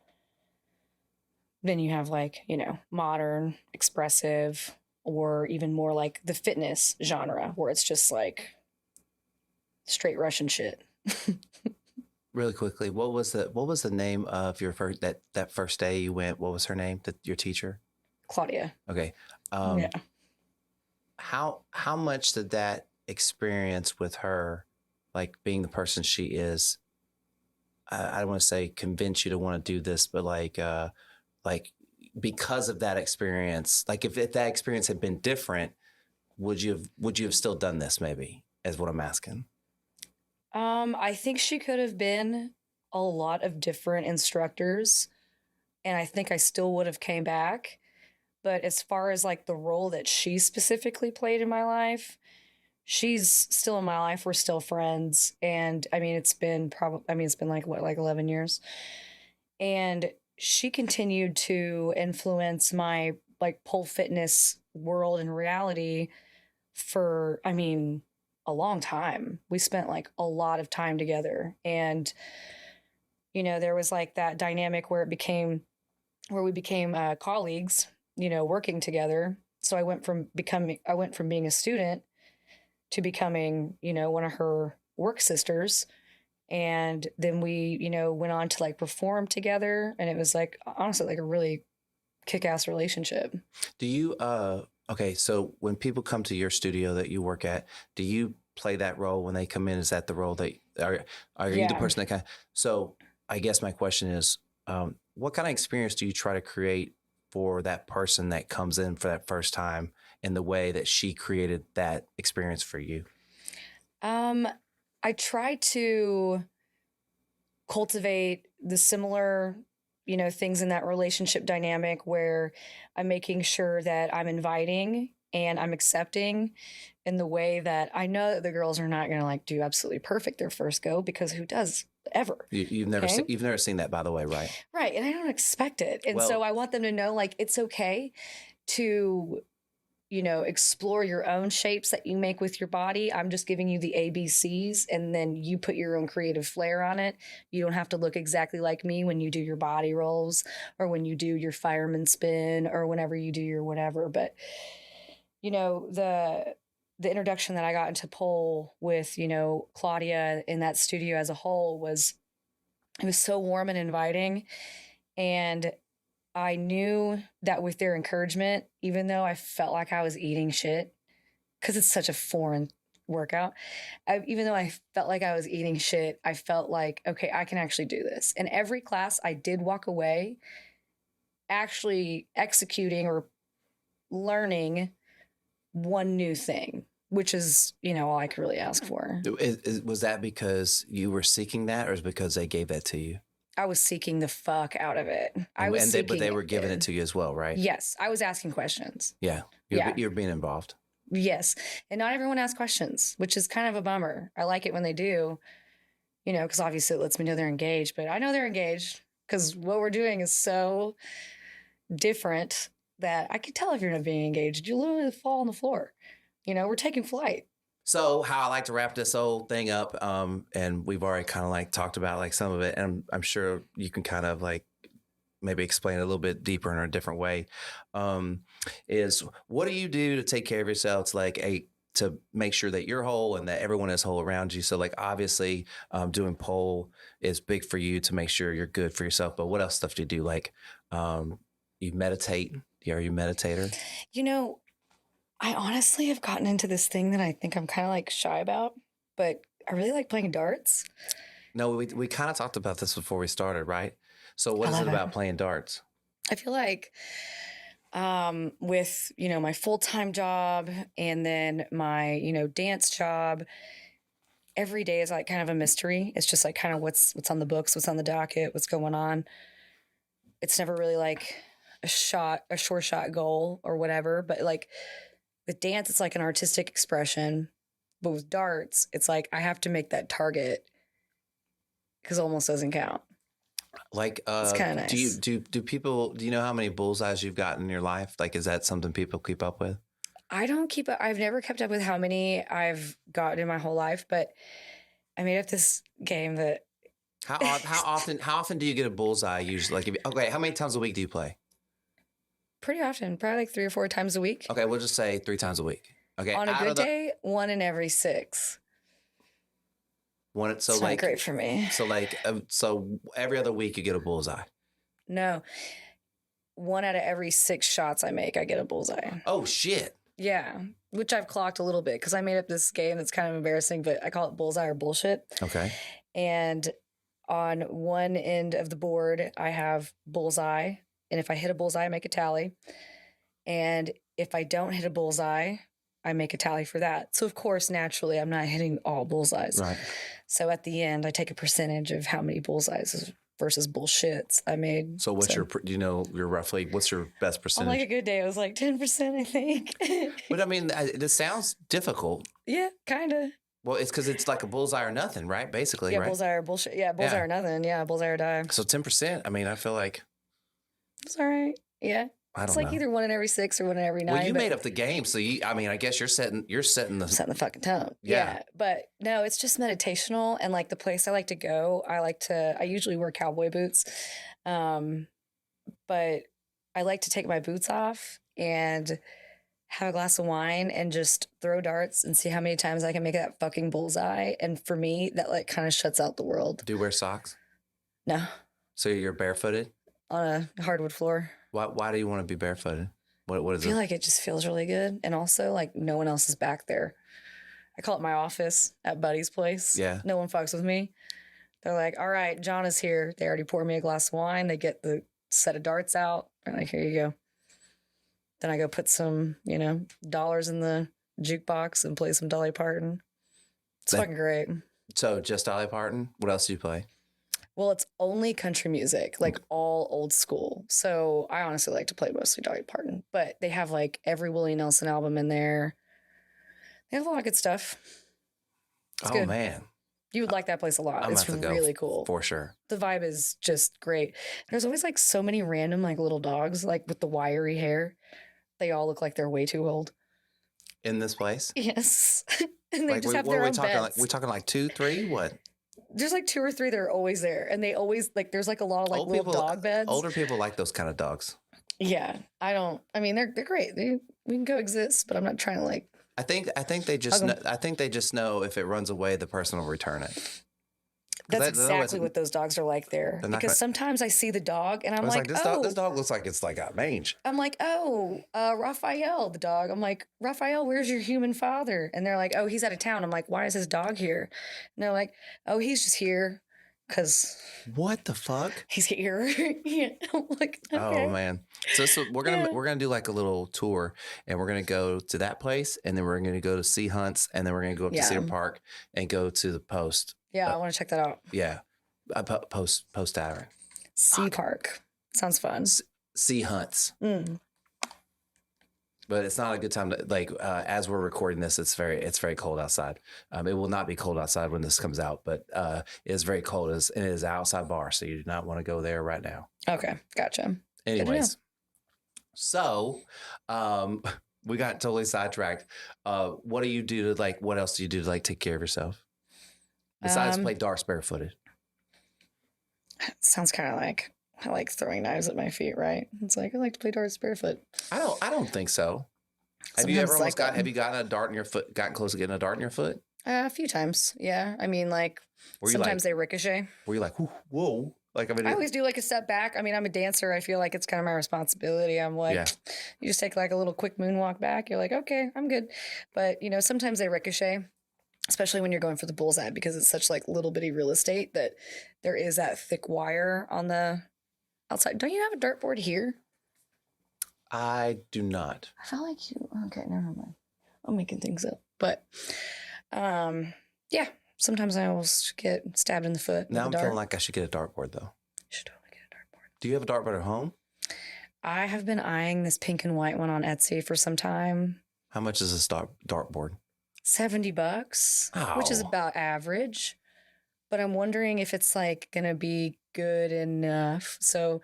then you have like, modern, expressive, or even more like the fitness genre where it's just like straight Russian shit. Really quickly, what was the name of your first that first day you went? What was her name? Your teacher? Claudia. Okay. Yeah. How much did that experience with her, like being the person she is, I don't want to say convince you to want to do this, but like because of that experience, like if that experience had been different, would you have still done this? Maybe is what I'm asking. I think she could have been a lot of different instructors, and I think I still would have came back. But as far as like the role that she specifically played in my life, she's still in my life. We're still friends. And I mean, it's been like what, like 11 years. And she continued to influence my like pole fitness world and reality for, I mean, a long time. We spent like a lot of time together. And, you know, there was like that dynamic where we became colleagues, you know, working together. So I went from being a student to becoming, you know, one of her work sisters. And then we, you know, went on to like perform together. And it was like, honestly, like a really kick-ass relationship. Do you, okay, so when people come to your studio that you work at, do you play that role when they come in? Is that the role that, are you the person that kind of, so I guess my question is, what kind of experience do you try to create for that person that comes in for that first time in the way that she created that experience for you? I try to cultivate the similar, you know, things in that relationship dynamic where I'm making sure that I'm inviting and I'm accepting in the way that I know that the girls are not going to like do absolutely perfect their first go, because who does ever? You've never you've never seen that, by the way, right? Right. And I don't expect it. And so I want them to know like it's okay to, you know, explore your own shapes that you make with your body. I'm just giving you the ABCs and then you put your own creative flair on it. You don't have to look exactly like me when you do your body rolls or when you do your fireman spin or whenever you do your whatever. But, you know, the introduction that I got into pole with, you know, Claudia in that studio as a whole it was so warm and inviting. And I knew that with their encouragement, even though I felt like I was eating shit, because it's such a foreign workout, even though I felt like I was eating shit, I felt like, okay, I can actually do this. And every class I did walk away actually executing or learning one new thing, which is, you know, all I could really ask for. Was that because you were seeking that, or is it because they gave that to you? I was seeking the fuck out of it. But they were giving it to you as well, right? Yes. I was asking questions. Yeah. You're being involved. Yes. And not everyone asks questions, which is kind of a bummer. I like it when they do, you know, because obviously it lets me know they're engaged. But I know they're engaged because what we're doing is so different that I can tell if you're not being engaged. You literally fall on the floor. You know, we're taking flight. So how I like to wrap this whole thing up, and we've already kind of like talked about like some of it, and I'm sure you can kind of like maybe explain it a little bit deeper in a different way, is what do you do to take care of yourself to make sure that you're whole and that everyone is whole around you? So like obviously doing pole is big for you to make sure you're good for yourself, but what else stuff do you do? Like you meditate? Are you a meditator? You know, I honestly have gotten into this thing that I think I'm kind of like shy about, but I really like playing darts. No, we kind of talked about this before we started, right? So what is it about playing darts? I feel like with, you know, my full-time job and then my, you know, dance job, every day is like kind of a mystery. It's just like kind of what's on the books, what's on the docket, what's going on. It's never really like a sure shot goal or whatever, but like with dance, it's like an artistic expression. But with darts, it's like I have to make that target because it almost doesn't count. Like, it's kind of nice. Do you know how many bullseyes you've got in your life? Like, is that something people keep up with? I don't keep up. I've never kept up with how many I've gotten in my whole life, but I made up this game that. How often do you get a bullseye usually? Like, how many times a week do you play? Pretty often, probably like 3 or 4 times a week. Okay, we'll just say 3 times a week. Okay. On a good day, 1 in every 6. It's not great for me. So every other week you get a bullseye. No, 1 out of every 6 shots I make, I get a bullseye. Oh shit. Yeah, which I've clocked a little bit because I made up this game that's kind of embarrassing, but I call it bullseye or bullshit. Okay. And on one end of the board, I have bullseye. And if I hit a bullseye, I make a tally. And if I don't hit a bullseye, I make a tally for that. So of course, naturally, I'm not hitting all bullseyes. Right. So at the end, I take a percentage of how many bullseyes versus bullshits I made. So what's your, do you know, your roughly, what's your best On percentage? like a good day, it was like 10%, I think. But I mean, this sounds difficult. Yeah, kind of. Well, it's because it's like a bullseye or nothing, right? Basically, Yeah, right? bullseye or bullshit. Yeah, bullseye Yeah. or nothing. Yeah, bullseye or die. So 10%. I mean, I feel like It's all right. Yeah. I don't It's like know. either 1 in every 6 or 1 in every 9. Well, you but made up the game, so I mean, I guess you're setting the setting the fucking tone. Yeah. But no, it's just meditational. And like the place I like to go, I usually wear cowboy boots. But I like to take my boots off and have a glass of wine and just throw darts and see how many times I can make that fucking bullseye. And for me, that like kind of shuts out the world. Do you wear socks? No, So you're barefooted? on a hardwood floor. Why do you want to be barefooted? What I is feel it? like it just feels really good. And also, like, no one else is back there. I call it my office at Buddy's place. Yeah. No one fucks with me. They're like, all right, Jonna's here. They already poured me a glass of wine. They get the set of darts out. They're like, here you go. Then I go put some, dollars in the jukebox and play some Dolly Parton. It's fucking great. So just Dolly Parton? What else do you play? Well, it's only country music, like all old school. So I honestly like to play mostly Dolly Parton. But they have like every Willie Nelson album in there. They have a lot of good stuff. It's Oh, good. man. You would like that place a lot. I'm It's about to go really cool. For sure. The vibe is just great. There's always like so many random like little dogs like with the wiry hair. They all look like they're way too old. In this place? Yes. And they Like, just have what their are we own talking? beds. Like, we talking like 2, 3? What? There's like 2 or 3 that are always there. And they always like there's like a lot of like little dog beds. Older people like those kind of dogs. Yeah. They're great. We can coexist, but I'm not trying to like I think they just know, I think they just know if it runs away, the person will return it. That's That- exactly otherwise- what those dogs are like there. They're not Because gonna- sometimes I see the dog and I'm I was like, like, oh, this dog looks like it's like got mange. I'm like, Raphael, the dog. I'm like, Raphael, where's your human father? And they're like, oh, he's out of town. I'm like, why is his dog here? And they're like, oh, he's just here because What the fuck? he's here. Yeah. I'm like, okay. Oh man! So we're gonna do like a little tour, and we're gonna go to that place, and then we're gonna go to Sea Hunts, and then we're gonna go up to Cedar Park and go to the Post. Yeah, I want to check that out. Yeah, Post Tavern. Sea Park. Sounds fun. Sea Hunts. Mm. But it's not a good time to like as we're recording this. It's very cold outside. It will not be cold outside when this comes out, but it is very cold. It is an outside bar, so you do not want to go there right now. Okay, gotcha. Anyways, so we got totally sidetracked. What do you do to like? What else do you do to like take care of yourself besides play darts barefooted? Sounds kind of like I like throwing knives at my feet, right? It's like I like to play darts barefoot. I don't think so. Have you ever almost got? Have you gotten a dart in your foot? Gotten close to getting a dart in your foot? A few times, yeah. I mean, like sometimes they ricochet. Were you like, whoa? Like I always do like a step back. I mean, I'm a dancer. I feel like it's kind of my responsibility. I'm like, you just take like a little quick moonwalk back. You're like, okay, I'm good. But sometimes they ricochet, especially when you're going for the bullseye because it's such like little bitty real estate that there is that thick wire on the outside. Don't you have a dartboard here? I do not. I felt like you. Okay, never mind. I'm making things up. But, yeah. Sometimes I almost get stabbed in the foot. Now I'm with a dart. feeling like I should get a dartboard though. You should totally get a dartboard. Do you have a dartboard at home? I have been eyeing this pink and white one on Etsy for some time. How much is this dartboard? $70, which is Ow. about average. But I'm wondering if it's like gonna be good enough. So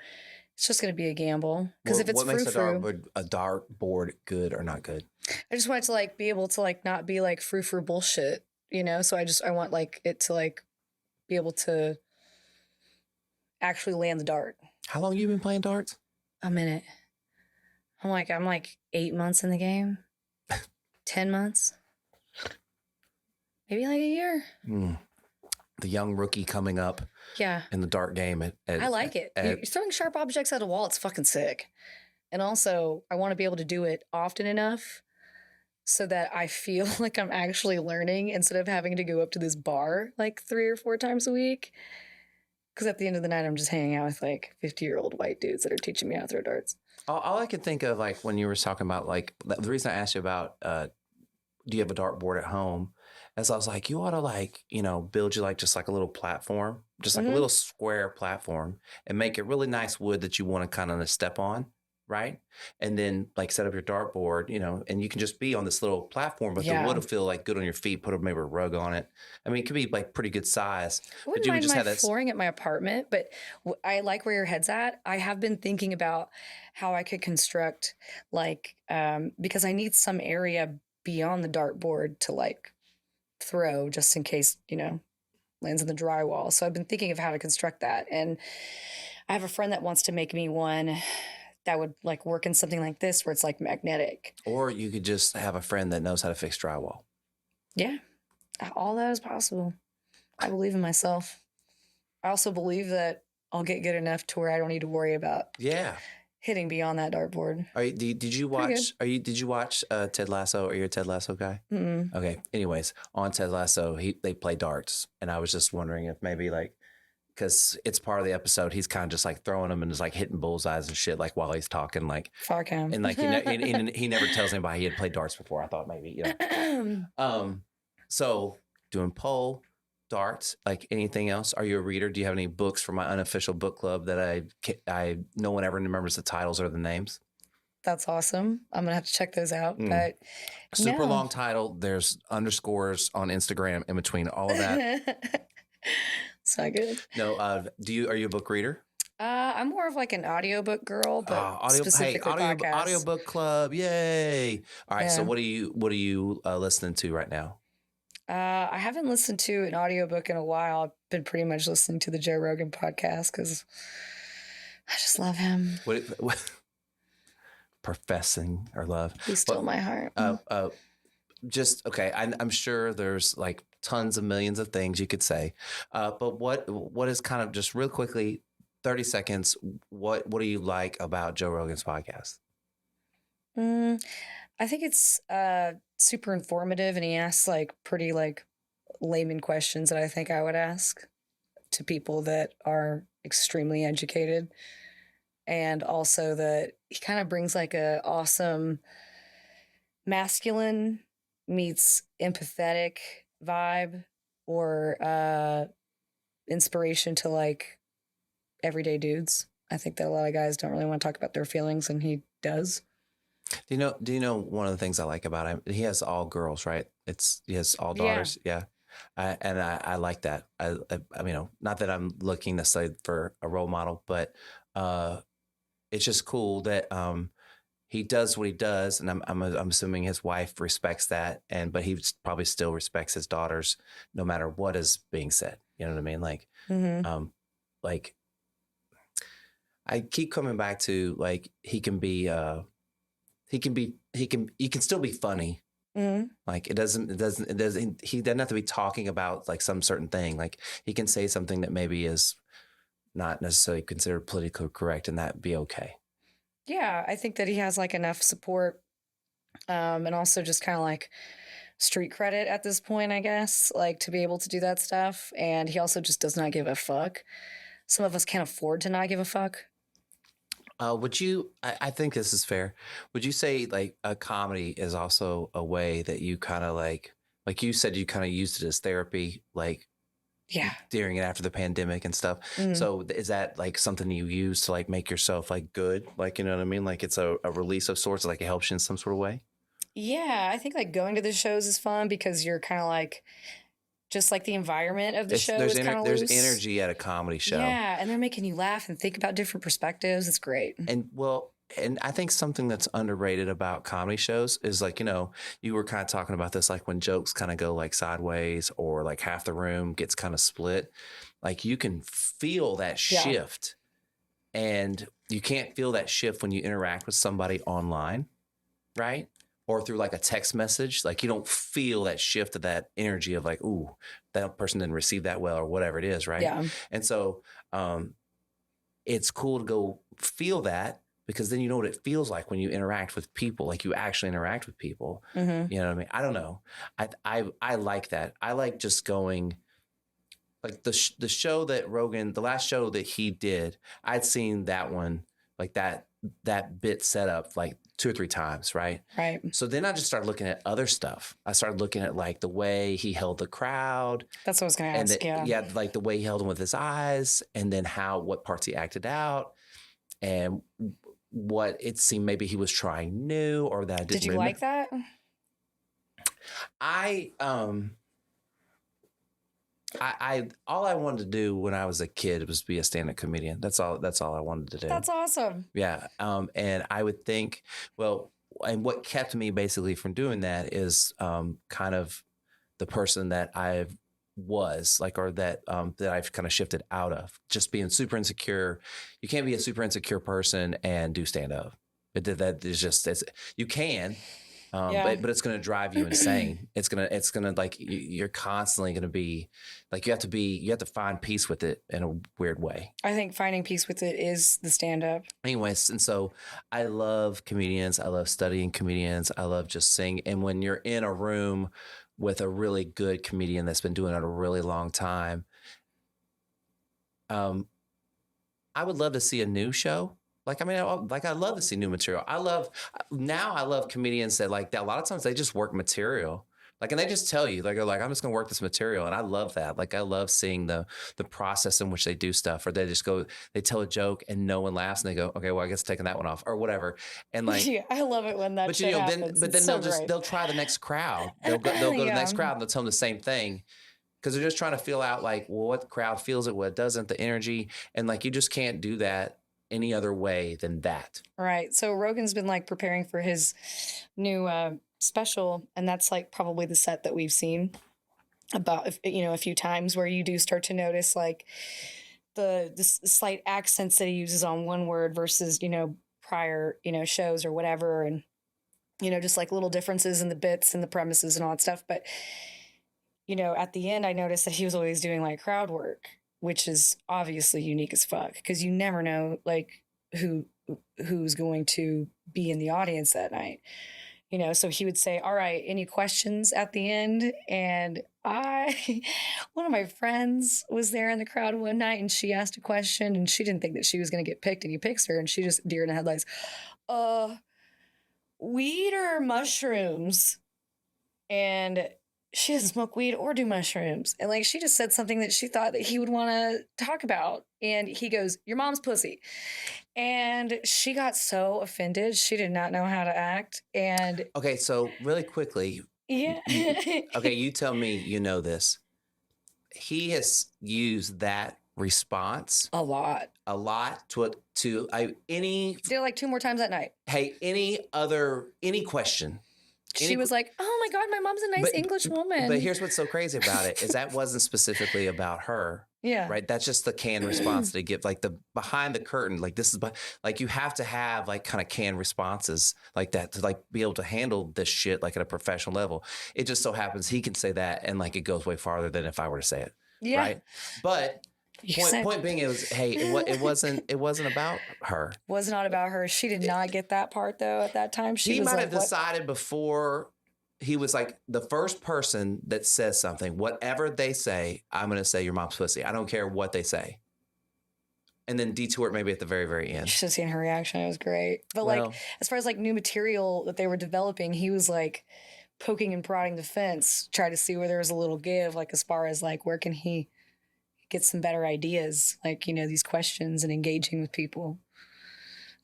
it's just gonna be a gamble. Because if it's what makes frou-frou, a dartboard good or not good? I just want it to like be able to like not be like frou-frou bullshit, So I want like it to like be able to actually land the dart. How long you been playing darts? A minute. I'm like 8 months in the game. 10 months. Maybe like a year. The young rookie coming up Yeah. in the dart game. I like it. You're throwing sharp objects at a wall. It's fucking sick. And also, I want to be able to do it often enough so that I feel like I'm actually learning instead of having to go up to this bar like 3 or 4 times a week. Because at the end of the night, I'm just hanging out with like 50-year-old white dudes that are teaching me how to throw darts. All I could think of, like when you were talking about, like the reason I asked you about do you have a dartboard at home? As I was like, you ought to like, build you like just like a little platform, just like a little square platform, and make it really nice wood that you want to kind of step on, right? And then like set up your dartboard, and you can just be on this little platform, but the wood will feel like good on your feet. Put maybe a rug on it. I mean, it could be like pretty good size. I wouldn't mind my flooring at my apartment, but I like where your head's at. I have been thinking about how I could construct like, because I need some area beyond the dartboard to like throw just in case, lands in the drywall. So I've been thinking of how to construct that. And I have a friend that wants to make me one that would like work in something like this where it's like magnetic. Or you could just have a friend that knows how to fix drywall. Yeah. All that is possible. I believe in myself. I also believe that I'll get good enough to where I don't need to worry about hitting beyond that dartboard. Did you watch Ted Lasso? Are you a Ted Lasso guy? Mm-mm. Okay. Anyways, on Ted Lasso, they play darts, and I was just wondering if maybe like, because it's part of the episode, he's kind of just like throwing them and just like hitting bullseyes and shit like while he's talking, like fuck him, and like he never tells anybody he had played darts before. I thought maybe so doing pole. Darts, like anything else? Are you a reader? Do you have any books for my unofficial book club that I no one ever remembers the titles or the names? That's awesome. I'm gonna have to check those out. But super long title. There's underscores on Instagram in between all of that. It's not good. No. Are you a book reader? I'm more of like an audiobook girl, but specifically podcasts. Audiobook club. Yay. All right. Yeah. So what are you listening to right now? I haven't listened to an audiobook in a while. I've been pretty much listening to the Joe Rogan podcast because I just love him. What professing or love? He stole my heart. Okay. I'm sure there's like tons of millions of things you could say, but what is kind of just real quickly, 30 seconds. What do you like about Joe Rogan's podcast? I think it's super informative, and he asks like pretty like layman questions that I think I would ask to people that are extremely educated, and also that he kind of brings like a awesome masculine meets empathetic vibe or inspiration to like everyday dudes. I think that a lot of guys don't really want to talk about their feelings, and he does. Do you know one of the things I like about him? He has all girls, right? He has all daughters. Yeah. I like that. I mean, not that I'm looking necessarily for a role model, but it's just cool that he does what he does, and I'm assuming his wife respects that, but he probably still respects his daughters no matter what is being said. You know what I mean? Like, like I keep coming back to like he can still be funny. Like he doesn't have to be talking about like some certain thing. Like he can say something that maybe is not necessarily considered politically correct, and that be okay. Yeah, I think that he has like enough support, and also just kind of like street credit at this point, I guess, like to be able to do that stuff. And he also just does not give a fuck. Some of us can't afford to not give a fuck. I think this is fair. Would you say like a comedy is also a way that you kind of like you said, you kind of used it as therapy, like during and after the pandemic and stuff. So is that like something you use to like make yourself like good? Like, you know what I mean? Like it's a release of sorts, like it helps you in some sort of way. Yeah. I think like going to the shows is fun because you're kind of like, just like the environment of the show is kind of loose. There's energy at a comedy show. Yeah, and they're making you laugh and think about different perspectives. It's great. And I think something that's underrated about comedy shows is like, you were kind of talking about this, like when jokes kind of go like sideways or like half the room gets kind of split, like you can feel that shift. And you can't feel that shift when you interact with somebody online, right? Or through like a text message, like you don't feel that shift of that energy of like, ooh, that person didn't receive that well or whatever it is, right? Yeah. And so it's cool to go feel that because then you know what it feels like when you interact with people, like you actually interact with people. Mm-hmm. You know what I mean? I don't know. I like that. I like just going, like the show that Rogan, the last show that he did, I'd seen that one, like that that bit set up like 2 or 3 times, right? Right. So then I just started looking at other stuff. I started looking at like the way he held the crowd. That's what I was going to ask. Yeah, like the way he held them with his eyes, and then what parts he acted out, and what it seemed maybe he was trying new or that I didn't. Did you like that? I all I wanted to do when I was a kid was be a stand-up comedian. That's all I wanted to do. That's awesome. Yeah. And I would think, well, and what kept me basically from doing that is kind of the person that I was like, or that I've kind of shifted out of, just being super insecure. You can't be a super insecure person and do stand-up. That is just, you can. But it's going to drive you insane. It's going to like, you're constantly going to be like, you have to find peace with it in a weird way. I think finding peace with it is the stand up. Anyways. And so I love comedians. I love studying comedians. I love just seeing. And when you're in a room with a really good comedian that's been doing it a really long time, I would love to see a new show. Like, I mean, I love to see new material. I love comedians that like that. A lot of times they just work material. Like, and they just tell you, like, they're like, I'm just going to work this material. And I love that. Like, I love seeing the process in which they do stuff, or they just they tell a joke and no one laughs and they go, okay, well, I guess taking that one off or whatever. And like, yeah, I love it when that shit happens. Then they'll try the next crowd. They'll go to the next crowd and they'll tell them the same thing. Because they're just trying to feel out like, well, what the crowd feels it, what doesn't, the energy. And like, you just can't do that any other way than that. Right. So Rogan's been like preparing for his new special, and that's like probably the set that we've seen about, a few times, where you do start to notice like the slight accents that he uses on one word versus, prior, shows or whatever. And, just like little differences in the bits and the premises and all that stuff. But, at the end, I noticed that he was always doing like crowd work, which is obviously unique as fuck, because you never know like who's going to be in the audience that night. So he would say, all right, any questions at the end? And one of my friends was there in the crowd one night, and she asked a question, and she didn't think that she was going to get picked, and he picks her, and she just deer in the headlights, weed or mushrooms? And she doesn't smoke weed or do mushrooms. And like, she just said something that she thought that he would want to talk about. And he goes, your mom's pussy. And she got so offended. She did not know how to act. And okay, so really quickly. Yeah. Okay, you tell me you know this. He has used that response a lot to any. Did it like 2 more times that night. Hey, any question. She was like, oh my God, my mom's a nice English woman. But here's what's so crazy about it is that wasn't specifically about her. Yeah. Right. That's just the canned response they give, like the behind the curtain. Like this is like, you have to have like kind of canned responses like that to like be able to handle this shit like at a professional level. It just so happens he can say that and like it goes way farther than if I were to say it. Yeah. Right. But point being, it wasn't about her. Was not about her. She did not get that part though at that time. He might have decided before. He was like, the first person that says something, whatever they say, I'm going to say your mom's pussy. I don't care what they say. And then detour it maybe at the very, very end. You should have seen her reaction. It was great. But like, as far as like new material that they were developing, he was like poking and prodding the fence, try to see where there was a little give, like as far as like, where can he get some better ideas? Like, these questions and engaging with people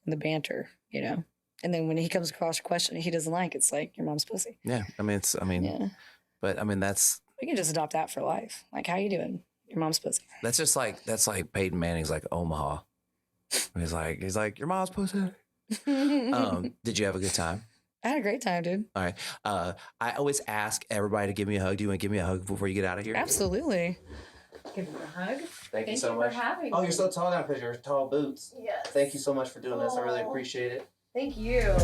and the banter, And then when he comes across a question he doesn't like, it's like, your mom's pussy. Yeah. Yeah. But that's. We can just adopt that for life. Like, how you doing? Your mom's pussy. That's like Peyton Manning's like Omaha. He's like, your mom's pussy. Did you have a good time? I had a great time, dude. All right. I always ask everybody to give me a hug. Do you want to give me a hug before you get out of here? Absolutely. Give me a hug. Thank you so much. For having me. Oh, you're so tall now because you're tall boots. Yes. Thank you so much for doing this. I really appreciate it. Thank you.